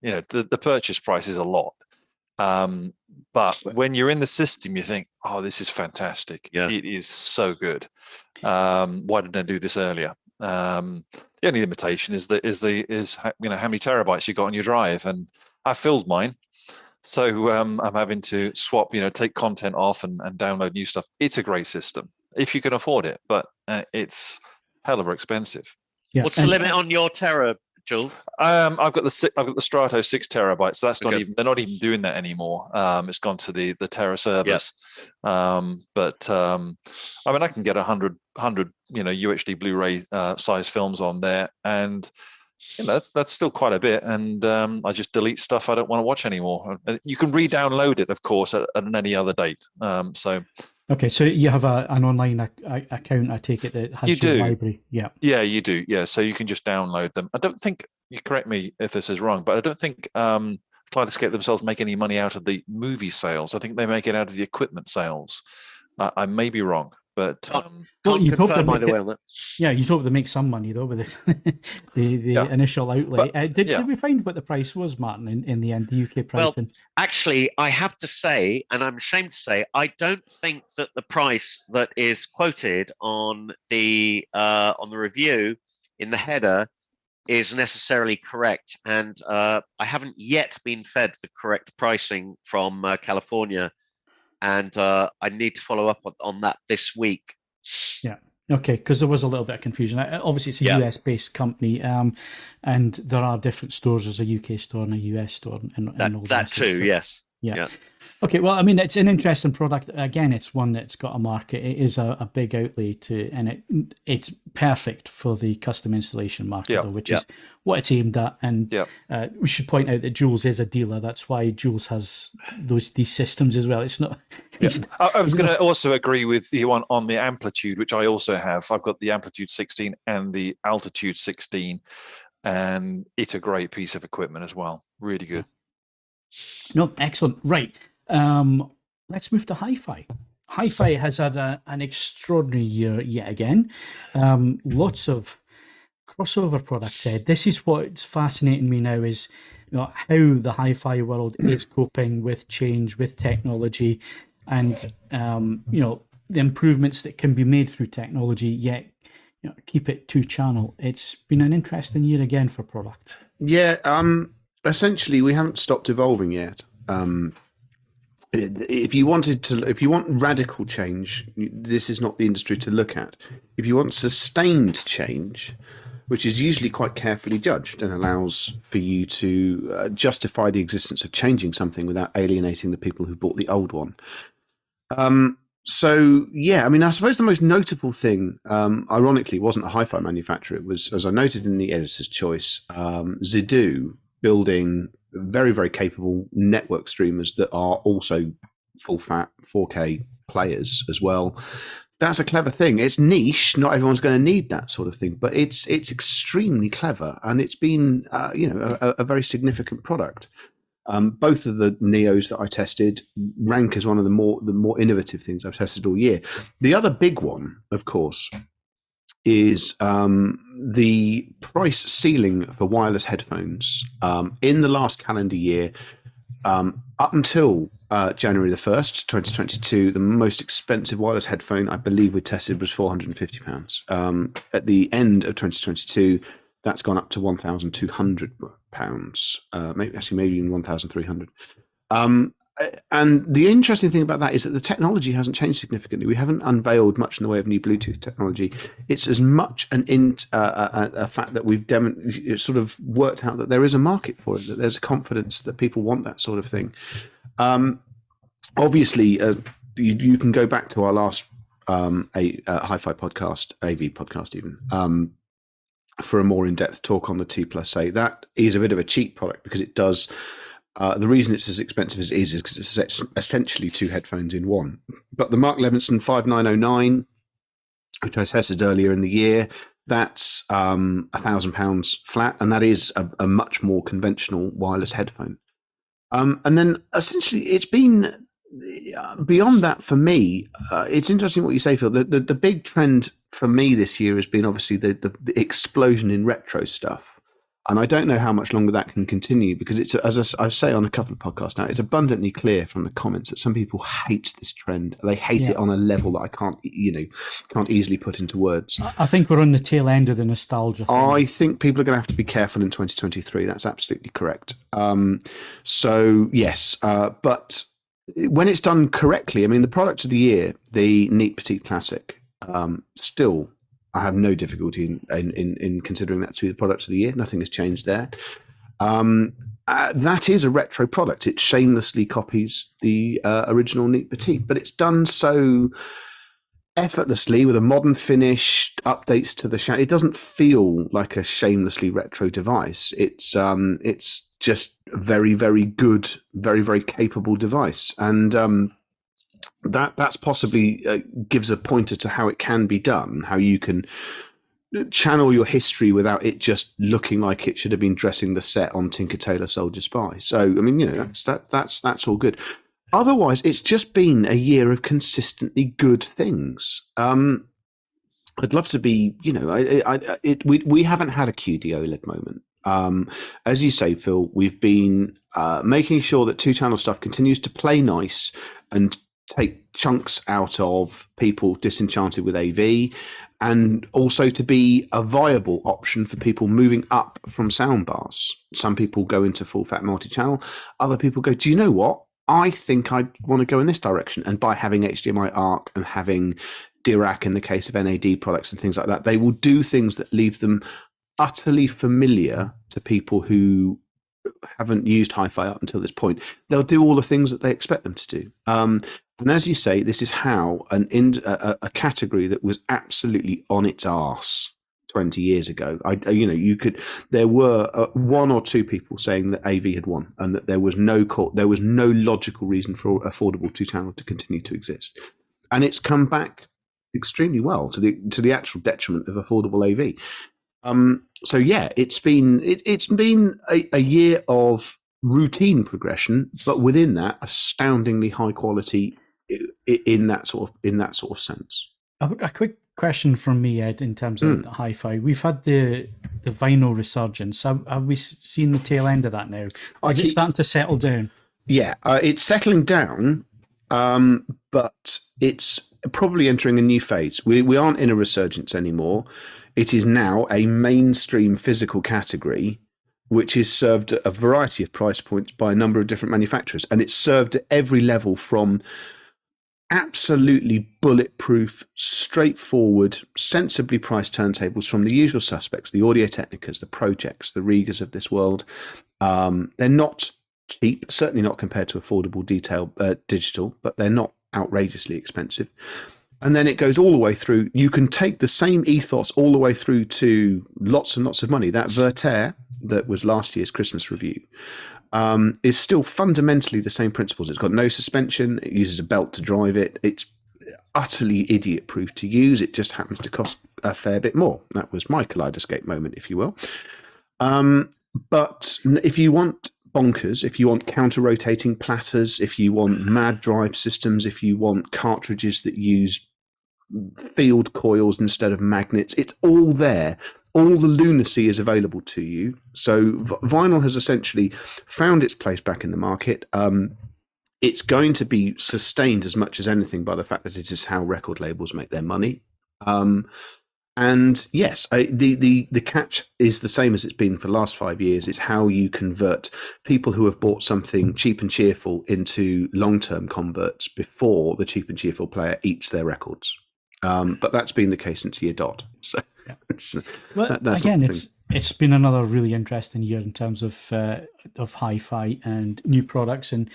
The purchase price is a lot. But when you're in the system, you think, oh, this is fantastic. Yeah. It is so good. Why didn't I do this earlier? The only limitation is how many terabytes you got on your drive, and I filled mine. So I'm having to swap, take content off and download new stuff. It's a great system if you can afford it, but it's hell of expensive. Yeah. What's the limit on your tera, Jules? I've got the Strato 6 terabytes. So that's not even, they're not even doing that anymore. It's gone to the Tera service. Yeah. I can get 100 UHD Blu-ray size films on there, and that's still quite a bit. And I just delete stuff I don't want to watch anymore. You can re-download it, of course, at any other date. Okay, so you have an online account, I take it, that has your library. Yeah. Yeah, you do. Yeah, so you can just download them. I don't think, you correct me if this is wrong, but I don't think Kaleidescape themselves make any money out of the movie sales. I think they make it out of the equipment sales. I may be wrong, but you hope they make some money though with the initial outlay. But, did we find what the price was, Martin, in the end, the UK pricing? Well, actually, I have to say, and I'm ashamed to say, I don't think that the price that is quoted on the review in the header is necessarily correct, and I haven't yet been fed the correct pricing from California. And I need to follow up on that this week. Yeah. Okay, because there was a little bit of confusion. Obviously, it's a US-based company, and there are different stores. There's a UK store and a US store, and all that too. Yes. Yeah. Okay. Well, I mean, it's an interesting product. Again, it's one that's got a market. It is a big outlay and it's perfect for the custom installation market, though, which is what it's aimed at. And we should point out that Jules is a dealer. That's why Jules has these systems as well. It's not I was going to also agree with you on the Amplitude, which I also have. I've got the Amplitude 16 and the Altitude 16, and it's a great piece of equipment as well. Really good. No, excellent. Right. Let's move to hi-fi. Hi-fi has had an extraordinary year yet again. Lots of crossover products said. This is what's fascinating me now is how the hi-fi world is coping with change, with technology, and the improvements that can be made through technology, yet keep it two-channel. It's been an interesting year again for product. Yeah, essentially we haven't stopped evolving yet. If you want radical change, this is not the industry to look at. If you want sustained change, which is usually quite carefully judged and allows for you to justify the existence of changing something without alienating the people who bought the old one. So, yeah, I mean, I suppose the most notable thing, ironically, wasn't a hi-fi manufacturer. It was, as I noted in the editor's choice, Zidu building very, very capable network streamers that are also full-fat 4K players as well. That's a clever thing. It's niche. Not everyone's going to need that sort of thing, but it's extremely clever, and it's been a very significant product. Both of the Neos that I tested rank as one of the more innovative things I've tested all year. The other big one, of course, is the price ceiling for wireless headphones in the last calendar year. Up until January the 1st, 2022, the most expensive wireless headphone I believe we tested was £450. At the end of 2022, that's gone up to £1,200, maybe even 1,300. And the interesting thing about that is that the technology hasn't changed significantly. We haven't unveiled much in the way of new Bluetooth technology. It's as much a fact that we've sort of worked out that there is a market for it, that there's a confidence that people want that sort of thing. Obviously, you can go back to our last hi-fi podcast, AV podcast even, for a more in-depth talk on the T+A. That is a bit of a cheap product because it does... the reason it's as expensive as it is because it's essentially two headphones in one. But the Mark Levinson 5909, which I tested earlier in the year, that's £1,000 flat, and that is a much more conventional wireless headphone. And then essentially it's been beyond that for me. It's interesting what you say, Phil. The big trend for me this year has been obviously the explosion in retro stuff. And I don't know how much longer that can continue because it's, as I say on a couple of podcasts now, it's abundantly clear from the comments that some people hate this trend. They hate it on a level that I can't easily put into words. I think we're on the tail end of the nostalgia thing. I think people are going to have to be careful in 2023. That's absolutely correct. So yes, but when it's done correctly, I mean, the product of the year, the Neat Petite Classic, still. I have no difficulty in considering that to be the product of the year. Nothing has changed there. That is a retro product. It shamelessly copies the original Neat Petite, but it's done so effortlessly with a modern finish, updates to the shadow. It doesn't feel like a shamelessly retro device. It's just a very, very good, very, very capable device. And that's possibly gives a pointer to how it can be done, how you can channel your history without it just looking like it should have been dressing the set on Tinker Tailor Soldier Spy. So, I mean, that's all good. Otherwise, it's just been a year of consistently good things. I'd love to be, we haven't had a QD-OLED moment. As you say, Phil, we've been making sure that two-channel stuff continues to play nice and take chunks out of people disenchanted with AV, and also to be a viable option for people moving up from soundbars. Some people go into full fat multi-channel. Other people go, do you know what? I think I want to go in this direction. And by having HDMI ARC and having Dirac in the case of NAD products and things like that, they will do things that leave them utterly familiar to people who haven't used hi-fi up until this point. They'll do all the things that they expect them to do. And as you say, this is how a category that was absolutely on its arse 20 years ago. There were one or two people saying that AV had won and that there was no logical reason for affordable two-channel to continue to exist. And it's come back extremely well to the actual detriment of affordable AV. So yeah, it's been a year of routine progression, but within that, astoundingly high quality in that sort of sense. A quick question from me, Ed, in terms of hi-fi. We've had the vinyl resurgence. Have we seen the tail end of that now? Is it starting to settle down? Yeah, it's settling down, but it's probably entering a new phase. We aren't in a resurgence anymore. It is now a mainstream physical category, which is served at a variety of price points by a number of different manufacturers. And it's served at every level, from absolutely bulletproof, straightforward, sensibly priced turntables from the usual suspects, the Audio-Technicas, the Projects, the Regas of this world. They're not cheap, certainly not compared to affordable digital, but they're not outrageously expensive. And then it goes all the way through. You can take the same ethos all the way through to lots and lots of money. That Verter that was last year's Christmas review is still fundamentally the same principles. It's got no suspension. It uses a belt to drive it. It's utterly idiot-proof to use. It just happens to cost a fair bit more. That was my Kaleidescape moment, if you will. But if you want bonkers, if you want counter-rotating platters, if you want mad drive systems, if you want cartridges that use field coils instead of magnets, it's all there. All the lunacy is available to you. So vinyl has essentially found its place back in the market. It's going to be sustained as much as anything by the fact that it is how record labels make their money. And yes, the catch is the same as it's been for the last 5 years. It's how you convert people who have bought something cheap and cheerful into long-term converts before the cheap and cheerful player eats their records. But that's been the case since year dot. So that's again, it's been another really interesting year in terms of hi-fi and new products, and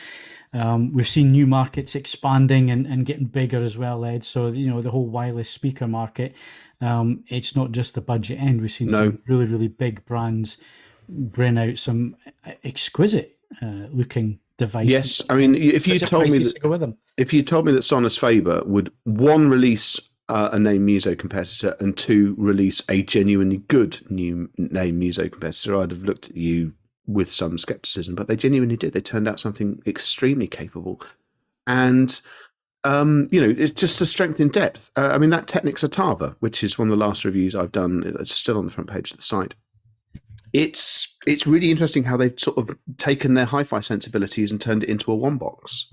we've seen new markets expanding and getting bigger as well, Ed. So the whole wireless speaker market. It's not just the budget end. We've seen some really, really big brands bring out some exquisite looking devices. Yes, I mean, if you told me that Sonus Faber would, one, release a name Muso competitor, and two, release a genuinely good new name Muso competitor, I'd have looked at you with some skepticism. But they genuinely did. They turned out something extremely capable, and it's just the strength in depth. I mean, that Technics Otava, which is one of the last reviews I've done, it's still on the front page of the site. It's really interesting how they've sort of taken their hi-fi sensibilities and turned it into a one box.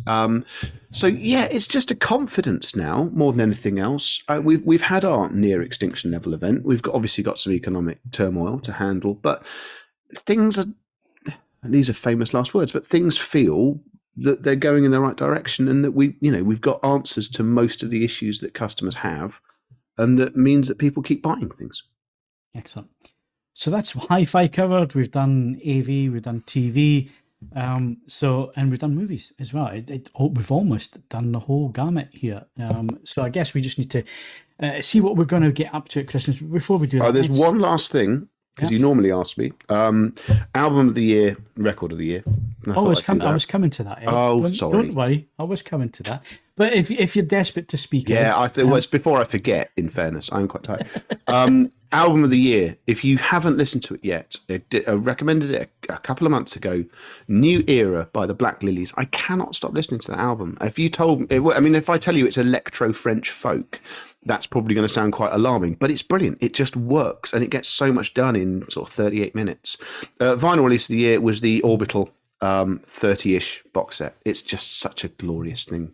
So yeah, it's just a confidence now more than anything else. We've had our near extinction level event. We've obviously got some economic turmoil to handle, but these are famous last words, but things feel that they're going in the right direction, and that we've got answers to most of the issues that customers have, and that means that people keep buying things. Excellent. So that's hi-fi covered. We've done AV, we've done TV, and we've done movies as well. We've almost done the whole gamut here. So I guess we just need to see what we're going to get up to at Christmas. Before we do that, there's one last thing, because you normally ask me. Album of the year, record of the year. I was coming to that. Ed. Oh, sorry. Don't worry, I was coming to that. But if you're desperate to speak, yeah, it's before I forget. In fairness, I'm quite tired. Album of the year. If you haven't listened to it yet, I recommended it a couple of months ago. New Era by the Black Lilies. I cannot stop listening to that album. If I tell you it's electro French folk, that's probably going to sound quite alarming, but it's brilliant. It just works, and it gets so much done in sort of 38 minutes. Vinyl release of the year was the Orbital 30-ish box set. It's just such a glorious thing.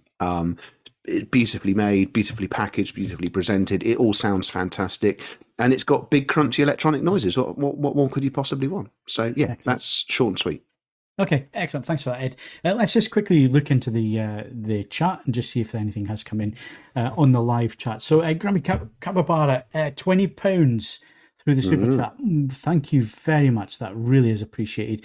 Beautifully made, beautifully packaged, beautifully presented. It all sounds fantastic, and it's got big crunchy electronic noises. What more could you possibly want? So yeah, excellent. That's short and sweet. Okay, excellent. Thanks for that, Ed. Let's just quickly look into the chat and just see if anything has come in on the live chat. So Grammy Kababara, £20 through the super chat. Thank you very much. That really is appreciated.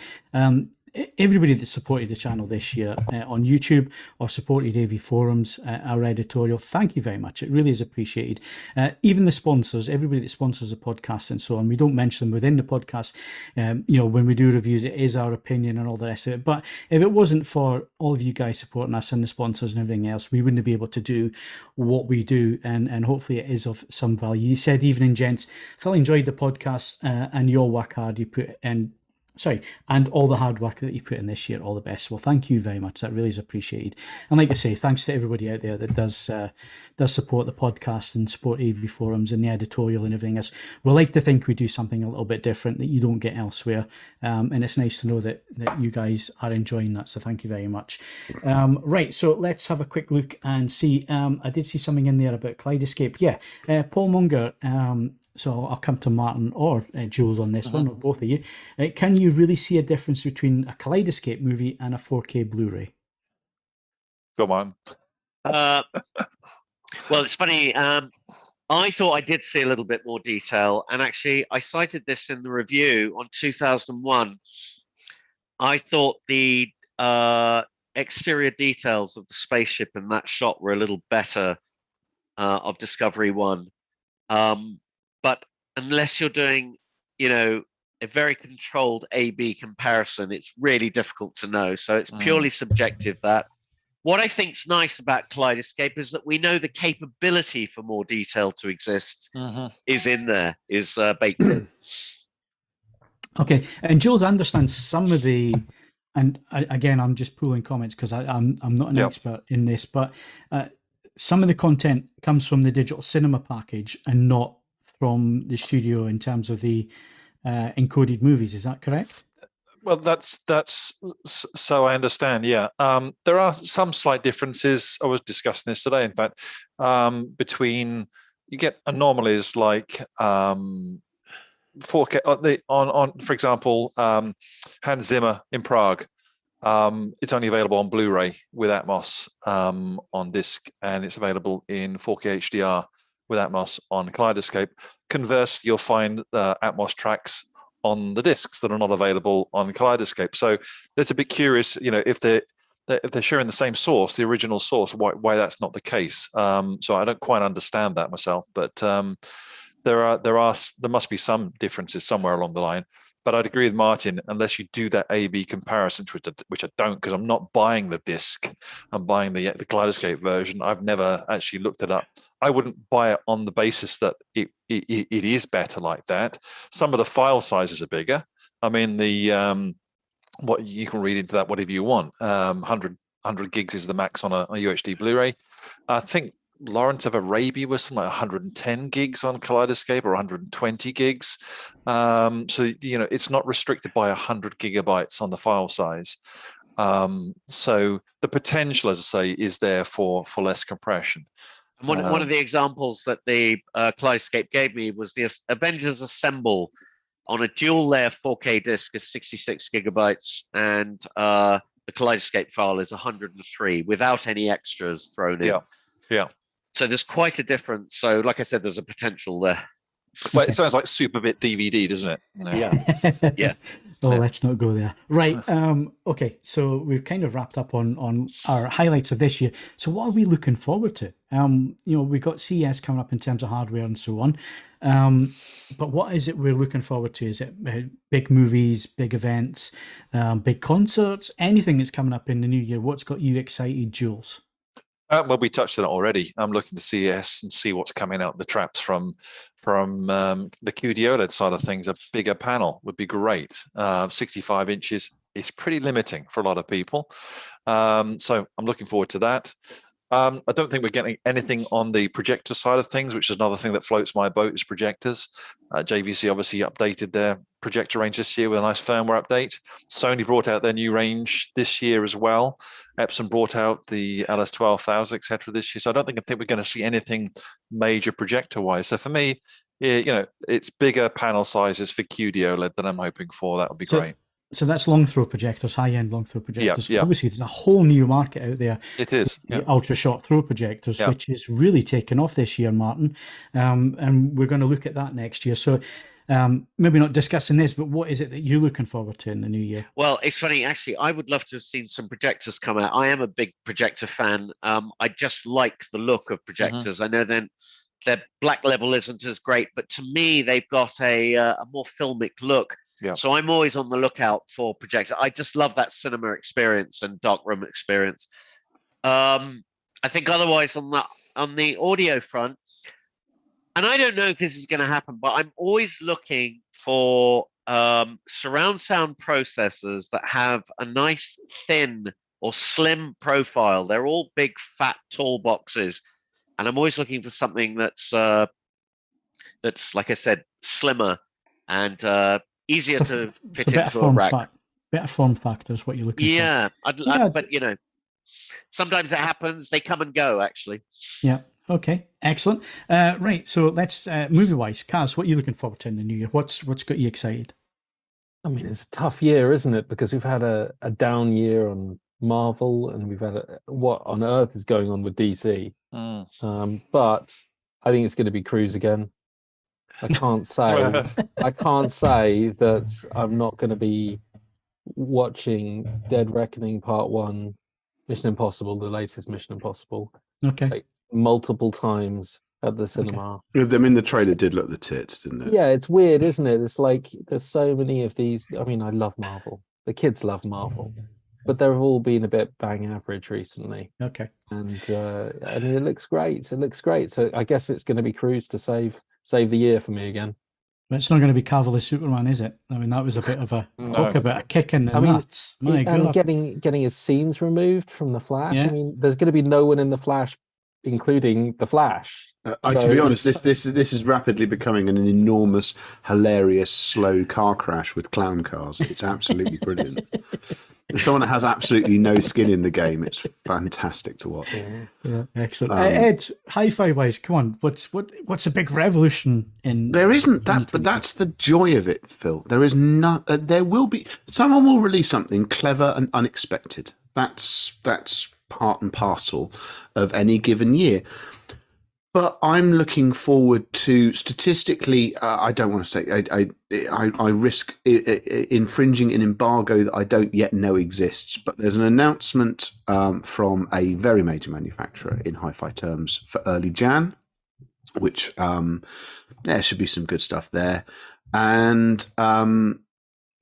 everybody that supported the channel this year on YouTube or supported AV Forums, our editorial, thank you very much. It really is appreciated. Even the sponsors, everybody that sponsors the podcast and so on, we don't mention them within the podcast. When we do reviews, it is our opinion and all the rest of it. But if it wasn't for all of you guys supporting us and the sponsors and everything else, we wouldn't be able to do what we do. And hopefully it is of some value. You said, evening, gents. Thoroughly enjoyed the podcast and your work hard you put in. And all the hard work that you put in this year. All the best. Well, thank you very much. That really is appreciated. And like I say, thanks to everybody out there that does support the podcast and support AV Forums and the editorial and everything else. We like to think we do something a little bit different that you don't get elsewhere. And it's nice to know that you guys are enjoying that. So thank you very much. Right, so let's have a quick look and see. I did see something in there about Kaleidescape. Yeah, Paul Munger. So I'll come to Martin or Jules on this one, or both of you. Can you really see a difference between a Kaleidescape movie and a 4K Blu-ray? Come on. Well, it's funny. I thought I did see a little bit more detail, and actually I cited this in the review on 2001. I thought the exterior details of the spaceship in that shot were a little better of Discovery 1. But unless you're doing, a very controlled A/B comparison, it's really difficult to know. So it's purely subjective. That what I think's nice about Kaleidescape is that we know the capability for more detail to exist is in there, is baked in. Okay, and Jules, I understand some of the, and again, I'm just pulling comments because I'm not an expert in this, but some of the content comes from the digital cinema package and not from the studio in terms of the encoded movies. Is that correct? Well, that's so I understand. Yeah, there are some slight differences. I was discussing this today, in fact, between you get anomalies like 4K on for example, Hans Zimmer in Prague. It's only available on Blu-ray with Atmos on disc, and it's available in 4K HDR with Atmos on Kaleidescape. Conversely, you'll find Atmos tracks on the discs that are not available on Kaleidescape. So that's a bit curious, if they're sharing the same source, the original source, why that's not the case. So I don't quite understand that myself, but there must be some differences somewhere along the line. But I'd agree with Martin, unless you do that A/B comparison, which I don't, because I'm not buying the disc. I'm buying the Kaleidescape version. I've never actually looked it up. I wouldn't buy it on the basis that it is better like that. Some of the file sizes are bigger. I mean, what you can read into that whatever you want. 100 gigs is the max on a UHD Blu-ray. I think Lawrence of Arabia was something like 110 gigs on Kaleidescape or 120 gigs. So, it's not restricted by 100 gigabytes on the file size. So the potential, as I say, is there for less compression. One of the examples that the Kaleidescape gave me was the Avengers Assemble on a dual layer 4K disc is 66 gigabytes, and the Kaleidescape file is 103 without any extras thrown in. Yeah. So there's quite a difference. So, like I said, there's a potential there. Well, it sounds like Superbit DVD, doesn't it? Yeah. Yeah. Oh, let's not go there. Right. Okay. So we've kind of wrapped up on our highlights of this year. So what are we looking forward to? We've got CES coming up in terms of hardware and so on. But what is it we're looking forward to? Is it big movies, big events, big concerts, anything that's coming up in the new year? What's got you excited, Jules? Well, we touched on it already. I'm looking to CES and see what's coming out the traps from the QD-OLED side of things. A bigger panel would be great. 65 inches is pretty limiting for a lot of people. So I'm looking forward to that. I don't think we're getting anything on the projector side of things, which is another thing that floats my boat, is projectors. JVC obviously updated their projector range this year with a nice firmware update. Sony brought out their new range this year as well. Epson brought out the LS12000, etc. this year. So I don't think we're going to see anything major projector-wise. So for me, it's bigger panel sizes for QD-OLED that I'm hoping for. That would be great. So that's long throw projectors, high-end long throw projectors. Yeah. Obviously, there's a whole new market out there. It is. The ultra short throw projectors, which is really taken off this year, Martin. And we're going to look at that next year. So Maybe not discussing this, but what is it that you're looking forward to in the new year? Well, it's funny, actually. I would love to have seen some projectors come out. I am a big projector fan. I just like the look of projectors. I know then their black level isn't as great, but to me, they've got a more filmic look. Yeah. So I'm always on the lookout for projectors. I just love that cinema experience and darkroom experience. I think otherwise on the audio front, and I don't know if this is going to happen, but I'm always looking for surround sound processors that have a nice thin or slim profile. They're all big, fat, tall boxes, and I'm always looking for something that's like I said, slimmer and easier to fit into a rack. Better form factor is what you're looking for. Yeah, but you know, sometimes it happens. They come and go, actually. Yeah. Okay. Excellent. Right. So let's movie-wise, Kaz, what are you looking forward to in the new year? What's got you excited? I mean, it's a tough year, isn't it? Because we've had a down year on Marvel, and we've had what on earth is going on with DC. But I think it's going to be Cruise again. I can't say that I'm not going to be watching Dead Reckoning Part 1, Mission Impossible, the latest Mission Impossible. Okay. Like, multiple times at the cinema. Okay. I mean, the trailer did look the tits, didn't it? Yeah, it's weird, isn't it? It's like there's so many of these. I mean, I love Marvel. The kids love Marvel, but they've all been a bit bang average recently. Okay. And I mean, it looks great. It looks great. So I guess it's going to be Cruise to save the year for me again. It's not going to be Cavill Superman, is it? I mean, that was a bit of a talk about a kick in the nuts. My God. Getting his scenes removed from the Flash. Yeah. I mean, there's going to be no one in the Flash, including the Flash. To be honest, this is rapidly becoming an enormous, hilarious, slow car crash with clown cars. It's absolutely brilliant. As someone that has absolutely no skin in the game, it's fantastic to watch. Yeah, excellent. Ed, hi-fi wise, come on. What's a big revolution in? There isn't that, but that's the joy of it, Phil. There is not. There will be. Someone will release something clever and unexpected. That's part and parcel of any given year. But I'm looking forward to, statistically, I don't want to say, I risk infringing an embargo that I don't yet know exists, but there's an announcement from a very major manufacturer in hi-fi terms for early Jan, which there should be some good stuff there. And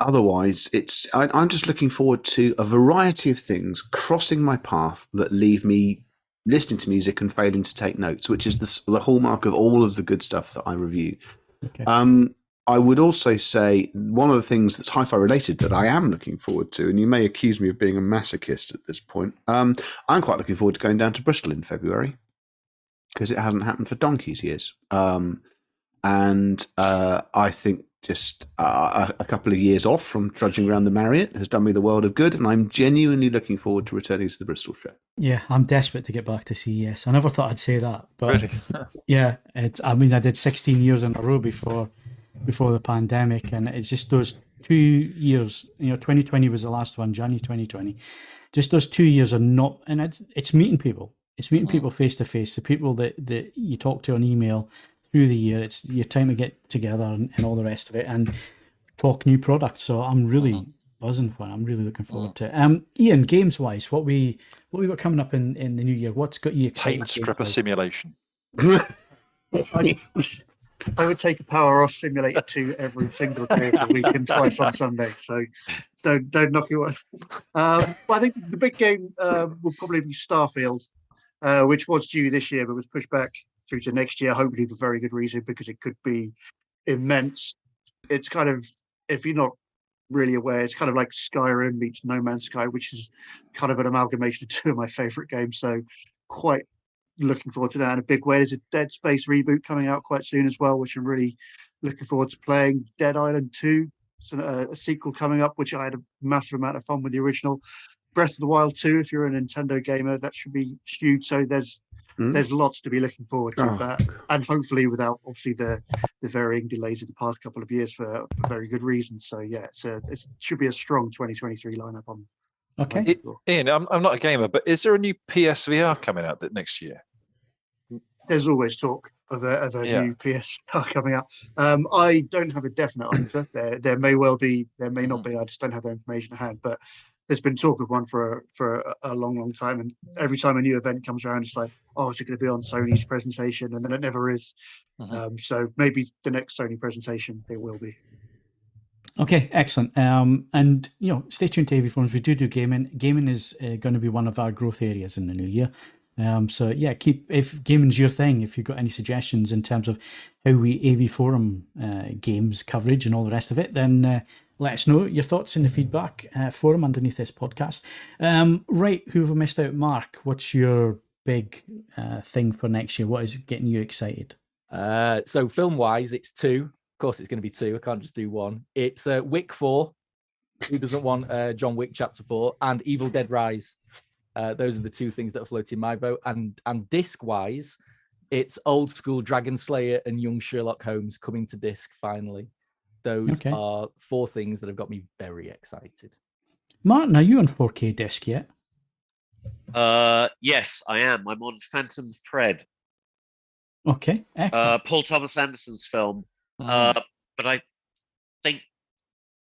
otherwise, I'm just looking forward to a variety of things crossing my path that leave me listening to music and failing to take notes, which is the hallmark of all of the good stuff that I review. Okay. I would also say one of the things that's hi-fi related that I am looking forward to, and you may accuse me of being a masochist at this point, I'm quite looking forward to going down to Bristol in February, because it hasn't happened for donkey's years. And I think just a couple of years off from trudging around the Marriott has done me the world of good, and I'm genuinely looking forward to returning to the Bristol show. Yeah, I'm desperate to get back to CES. I never thought I'd say that, but Really? yeah, I mean, I did 16 years in a row before the pandemic, and it's just those 2 years. 2020 was the last one, January 2020. Just those 2 years are not, and it's meeting people. It's meeting people face to face. The people that you talk to on email through the year. It's your time to get together and all the rest of it, and talk new products. So I'm really buzzing for it. I'm really looking forward to it. Ian, games wise, what we got coming up in the new year? What's got you excited? Paint stripper simulation. I would take a Power Off Simulator 2 every single day of the week and twice on Sunday. So don't knock it off. But I think the big game will probably be Starfield, which was due this year but was pushed back through to next year, hopefully for very good reason, because it could be immense. It's kind of, if you're not really aware, it's kind of like Skyrim meets No Man's Sky, which is kind of an amalgamation of two of my favorite games. So quite looking forward to that in a big way. There's a Dead Space reboot coming out quite soon as well, which I'm really looking forward to playing. Dead Island 2, so a sequel coming up, which I had a massive amount of fun with the original. Breath of the Wild 2, if you're a Nintendo gamer, that should be huge. So there's lots to be looking forward to that, and hopefully without obviously the varying delays in the past couple of years for very good reasons. So yeah, it should be a strong 2023 lineup on. Okay, Ian, I'm not a gamer, but is there a new PSVR coming out next year? There's always talk. of a new PS coming out. I don't have a definite answer. There may well be, there may not be. I just don't have the information at hand. But there's been talk of one for a long time, and every time a new event comes around, it's like, oh, is it going to be on Sony's presentation? And then it never is. So maybe the next Sony presentation it will be. Okay, excellent. And stay tuned to AV Forums. We do gaming. Gaming is going to be one of our growth areas in the new year. So yeah, if gaming's your thing, if you've got any suggestions in terms of how we AV Forum games coverage and all the rest of it, then let us know your thoughts in the feedback forum underneath this podcast. Right, who have we missed out? Mark, what's your big thing for next year? What is getting you excited? So film-wise, it's 2. Of course, it's going to be 2. I can't just do 1. It's Wick 4. Who doesn't want John Wick Chapter 4? And Evil Dead Rise. Those are the 2 things that are floating my boat. And disc-wise, it's old school Dragon Slayer and Young Sherlock Holmes coming to disc finally. Those are 4 things that have got me very excited. Martin, are you on 4K disc yet? Yes, I am. I'm on Phantom Thread. Okay. Paul Thomas Anderson's film. But I think.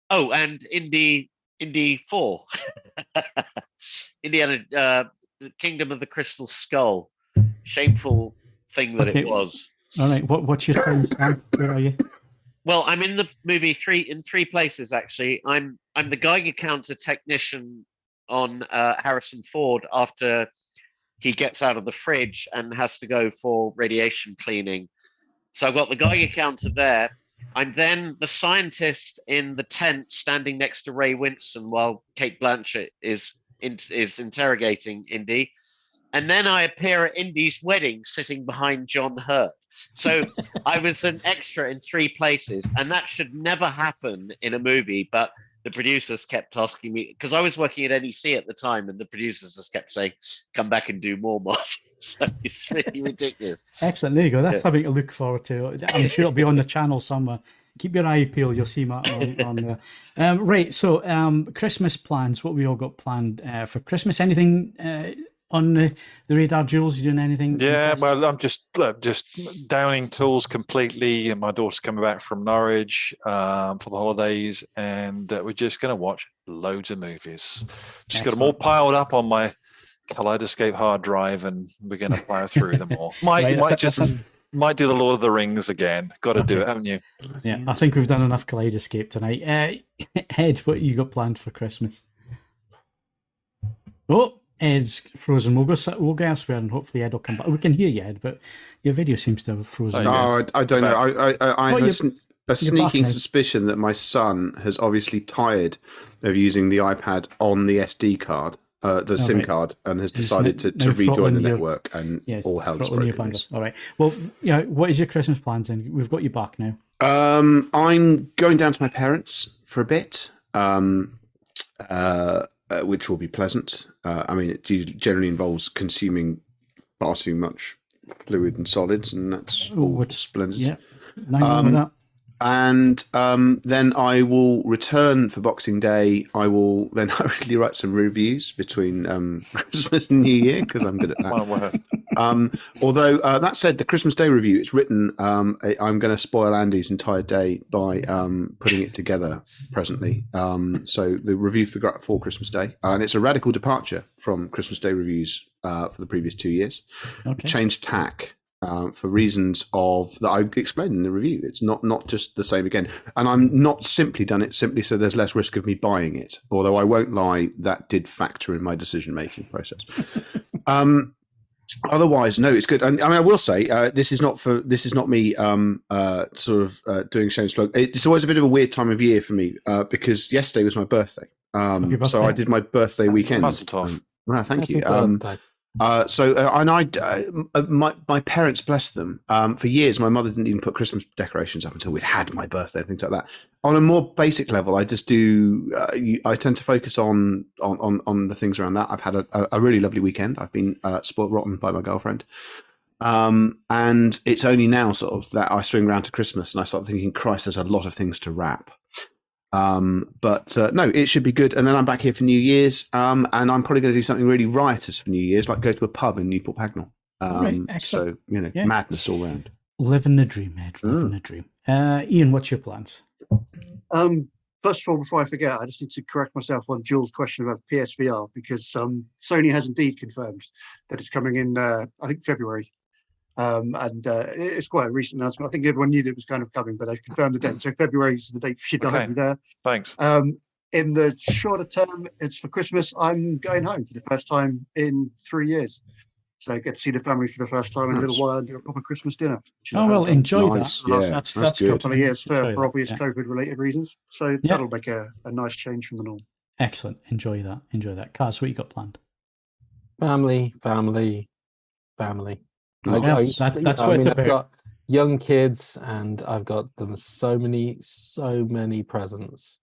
Oh, and Indy 4. Indiana, the Kingdom of the Crystal Skull. Shameful thing that it was. All right. What's your time, Sam? Where are you? Well, I'm in the movie in three places actually. I'm the Geiger counter technician on Harrison Ford after he gets out of the fridge and has to go for radiation cleaning. So I've got the Geiger counter there. I'm then the scientist in the tent standing next to Ray Winston while Kate Blanchett is interrogating Indy. And then I appear at Indy's wedding sitting behind John Hurt. So I was an extra in 3 places, and that should never happen in a movie. But the producers kept asking me, because I was working at NEC at the time, and the producers just kept saying, come back and do more, Martin. So it's really ridiculous. Excellent. There you go. That's something to look forward to. I'm sure it'll be on the channel somewhere. Keep your eye peeled. You'll see Matt on there. Right. So Christmas plans. What we all got planned for Christmas? Anything on the radar, Jules? You doing anything? Yeah, well, I'm just downing tools completely. And my daughter's coming back from Norwich for the holidays, and we're just going to watch loads of movies. Just got them all piled up on my Kaleidescape hard drive, and we're going to plow through them all. Might do the Lord of the Rings again. Got to do it, haven't you? Yeah, I think we've done enough Kaleidescape tonight. Ed, what you got planned for Christmas? Oh, Ed's frozen. We'll go elsewhere, and hopefully Ed will come back. We can hear you, Ed, but your video seems to have frozen. No, I don't know. I have a sneaking suspicion that my son has obviously tired of using the iPad on the SD card, the SIM card, and has decided to rejoin the network, and all hell's broken loose. All right. Well, what is your Christmas plans then? We've got you back now. I'm going down to my parents for a bit. Which will be pleasant. I mean, it generally involves consuming far too much fluid and solids, and that's all splendid. Yeah, and then I will return for Boxing Day. I will then hurriedly write some reviews between Christmas and New Year, because I'm good at that. Although that said, the Christmas Day review, it's written. I'm going to spoil Andy's entire day by putting it together presently. So the review for Christmas Day, and it's a radical departure from Christmas Day reviews for the previous 2 years. Changed tack. For reasons that I explained in the review. It's not just the same again. And I'm not simply done it simply so there's less risk of me buying it. Although I won't lie, that did factor in my decision-making process. Otherwise, no, it's good. And I mean, I will say, this is not me doing shameless plug. It's always a bit of a weird time of year for me because yesterday was my birthday. So I did my birthday weekend. Mazel tov. Thank you. My parents, bless them, for years my mother didn't even put Christmas decorations up until we'd had my birthday and things like that. On a more basic level, I just do. I tend to focus on the things around that. I've had a really lovely weekend. I've been spoiled rotten by my girlfriend, and it's only now sort of that I swing around to Christmas and I start thinking, Christ, there's a lot of things to wrap. But no, it should be good. And then I'm back here for New Year's, and I'm probably going to do something really riotous for New Year's, like go to a pub in Newport Pagnell. So madness all round. Living the dream, Ed. Living the dream. Ian, what's your plans? First of all, before I forget, I just need to correct myself on Jules' question about the PSVR, because Sony has indeed confirmed that it's coming in, I think, February. It's quite a recent announcement. I think everyone knew that it was kind of coming, but they've confirmed the date. So February is the date for you there. Thanks. In the shorter term, it's for Christmas. I'm going home for the first time in 3 years. So I get to see the family for the first time in a little while and do a proper Christmas dinner. Oh, well, enjoy Nice. that. Yeah, that's good. good. Couple of years for Enjoy obvious that. COVID-related reasons. So that'll make a nice change from the norm. Excellent. Enjoy that. Kaz, what you got planned? Family. That's what it's I've about. got young kids, and I've got them so many presents.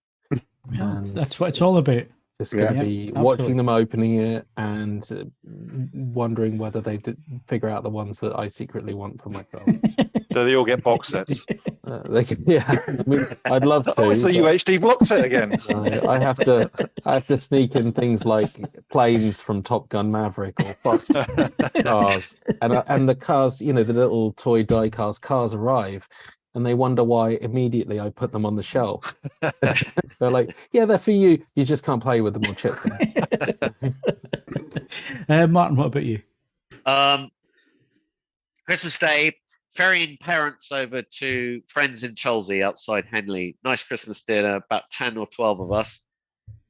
And That's what it's all about. just going to be watching absolutely. them opening it and wondering whether they did figure out the ones that I secretly want for myself. Do they all get box sets? I mean, I'd love to. Oh, it's the UHD block set again. I have to sneak in things like planes from Top Gun Maverick or fast cars, and the cars, the little toy die cars arrive, and they wonder why immediately I put them on the shelf. They're like, yeah, they're for you. You just can't play with them or chip them. Martin, what about you? Christmas Day, ferrying parents over to friends in Chelsea outside Henley. Nice Christmas dinner, about 10 or 12 of us.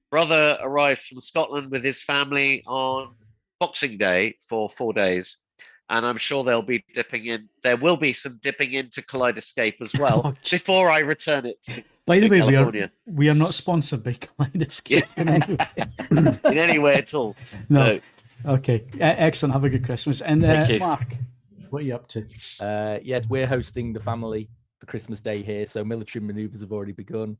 Brother arrived from Scotland with his family on Boxing Day for 4 days. And I'm sure they'll be dipping in. There will be some dipping into Kaleidescape as well before I return it to By the way, California. we are not sponsored by Kaleidescape in any way. In any way at all. No. Okay. Excellent. Have a good Christmas. And Thank you. Mark, what are you up to? Yes, we're hosting the family for Christmas Day here, so military maneuvers have already begun.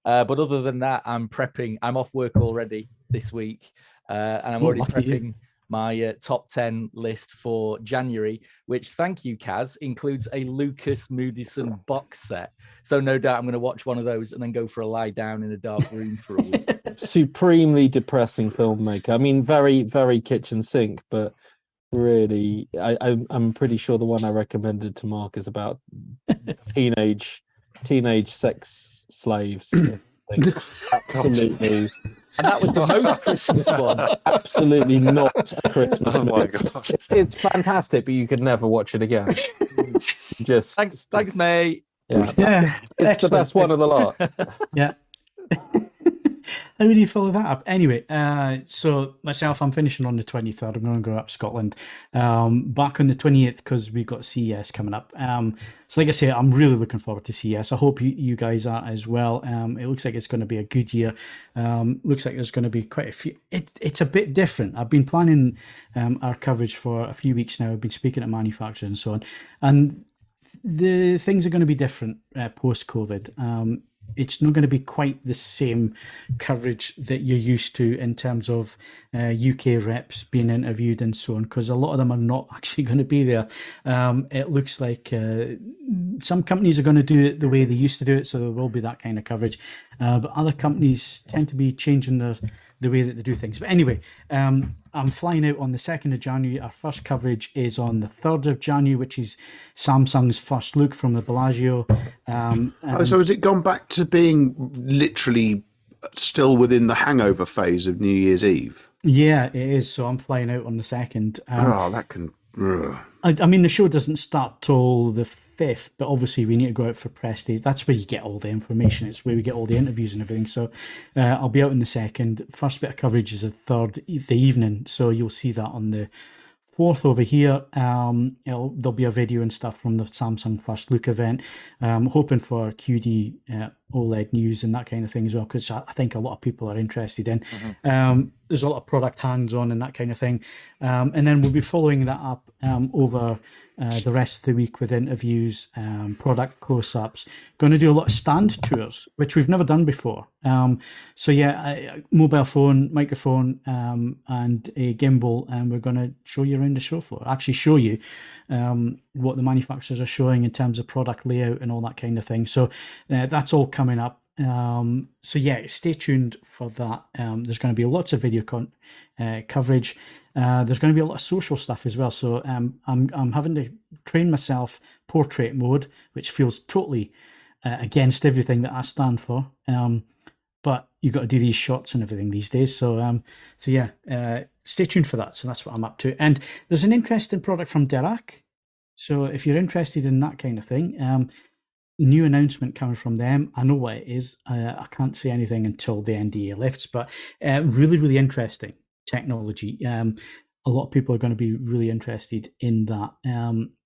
But other than that, I'm prepping. I'm off work already this week, and I'm already prepping my top 10 list for January, which, thank you, Kaz, includes a Lucas Moodysson box set. So no doubt I'm going to watch one of those and then go for a lie down in a dark room for a week. Supremely depressing filmmaker. I mean, very, very kitchen sink, but really, I'm pretty sure the one I recommended to Mark is about teenage sex slaves. Absolutely. And that was the most Christmas one. Absolutely not a Christmas Oh my movie. God. It's fantastic, but you could never watch it again. Just Thanks, mate. Yeah. it's the best one of the lot. Yeah. How do you follow that up? Anyway, so myself, I'm finishing on the 23rd. I'm going to go up Scotland. Back on the 28th because we got CES coming up. So like I say, I'm really looking forward to CES. I hope you guys are as well. It looks like it's going to be a good year. Looks like there's going to be quite a few. It's a bit different. I've been planning our coverage for a few weeks now. I've been speaking to manufacturers and so on. And the things are going to be different post-COVID. It's not going to be quite the same coverage that you're used to in terms of UK reps being interviewed and so on, because a lot of them are not actually going to be there. It looks like some companies are going to do it the way they used to do it, so there will be that kind of coverage. But other companies tend to be changing the way that they do things. But anyway, I'm flying out on the 2nd of January. Our first coverage is on the 3rd of January, which is Samsung's first look from the Bellagio. So has it gone back to being literally still within the hangover phase of New Year's Eve? Yeah, it is. So I'm flying out on the 2nd. That can... I mean, the show doesn't start till the 5th, but obviously we need to go out for press days. That's where you get all the information. It's where we get all the interviews and everything. So I'll be out on the 2nd. First bit of coverage is the 3rd, the evening. So you'll see that on the 4th over here. There'll be a video and stuff from the Samsung First Look event. Hoping for QD-OLED news and that kind of thing as well, because I think a lot of people are interested in. There's a lot of product hands-on and that kind of thing. And then we'll be following that up over the rest of the week with interviews, product close-ups. Going to do a lot of stand tours, which we've never done before. So yeah, mobile phone, microphone, and a gimbal, and we're going to show you around the show floor. Actually show you what the manufacturers are showing in terms of product layout and all that kind of thing. So that's all coming up. So yeah, stay tuned for that. There's going to be lots of video coverage. There's going to be a lot of social stuff as well. So I'm having to train myself portrait mode, which feels totally against everything that I stand for. But you've got to do these shots and everything these days. So stay tuned for that. So that's what I'm up to. And there's an interesting product from Dirac. So if you're interested in that kind of thing, new announcement coming from them. I know what it is. I can't say anything until the NDA lifts, but really, really interesting technology. A lot of people are going to be really interested in that.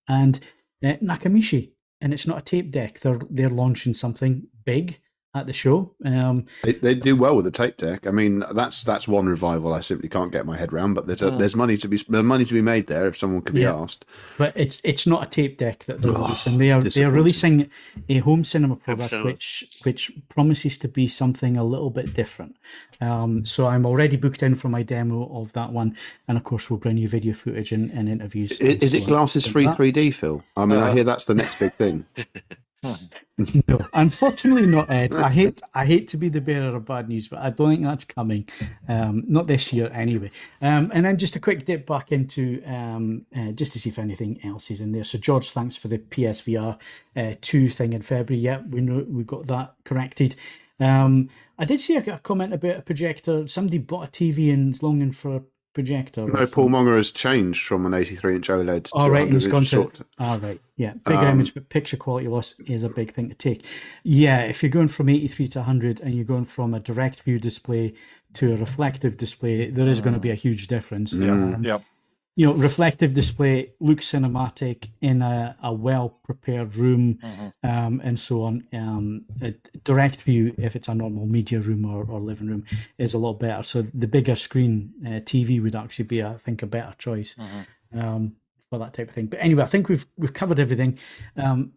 And Nakamichi, and it's not a tape deck. They're launching something big at the show. They do well with the tape deck. I mean, that's one revival I simply can't get my head around. But there's money to be made there if someone could be asked. But it's not a tape deck that they're releasing. They are releasing a home cinema product which promises to be something a little bit different. So I'm already booked in for my demo of that one, and of course we'll bring you video footage and interviews. Is it glasses free 3D, Phil? I mean, I hear that's the next big thing. No, unfortunately not, Ed. I hate to be the bearer of bad news, but I don't think that's coming. Not this year anyway. And then just a quick dip back into just to see if anything else is in there. So George, thanks for the PSVR 2 thing in February. Yeah, we know we got that corrected. I did see a comment about a projector. Somebody bought a TV and is longing for a projector. No, Paul Monger has changed from an 83-inch OLED to all right, and he's gone short. to all right, yeah. Bigger image, but picture quality loss is a big thing to take. Yeah, if you're going from 83 to 100 and you're going from a direct view display to a reflective display, there is going to be a huge difference. Yeah. You know, reflective display looks cinematic in a well-prepared room, and so on. A direct view, if it's a normal media room or living room, is a lot better. So the bigger screen TV would actually be, I think, a better choice. For that type of thing. But anyway, I think we've covered everything.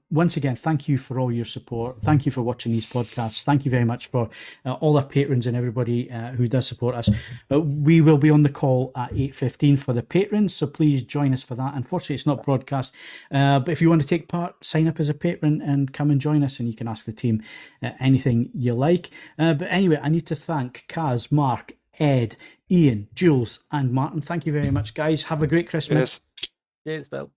Once again, thank you for all your support. Thank you for watching these podcasts. Thank you very much for all our patrons and everybody who does support us. We will be on the call at 8:15 for the patrons, so please join us for that. Unfortunately, it's not broadcast, but if you want to take part, sign up as a patron and come and join us, and you can ask the team anything you like. But anyway, I need to thank Kaz, Mark, Ed, Ian, Jules, and Martin. Thank you very much, guys. Have a great Christmas. Cheers, Bill.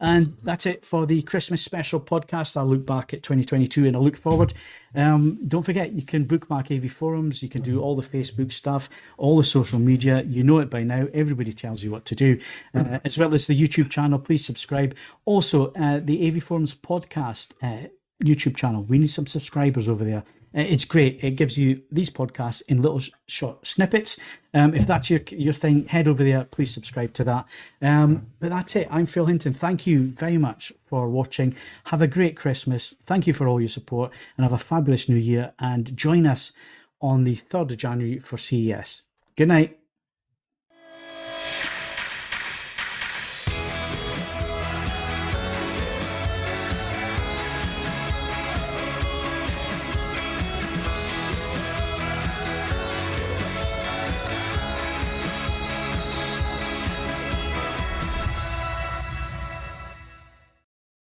And that's it for the Christmas special podcast. I'll look back at 2022 and I'll look forward. Don't forget, you can bookmark AV Forums. You can do all the Facebook stuff, all the social media. You know it by now. Everybody tells you what to do. As well as the YouTube channel. Please subscribe. Also, the AV Forums podcast YouTube channel. We need some subscribers over there. It's great. It gives you these podcasts in little short snippets. If that's your thing, head over there. Please subscribe to that. But that's it. I'm Phil Hinton. Thank you very much for watching. Have a great Christmas. Thank you for all your support, and have a fabulous new year. And join us on the 3rd of January for CES. Good night.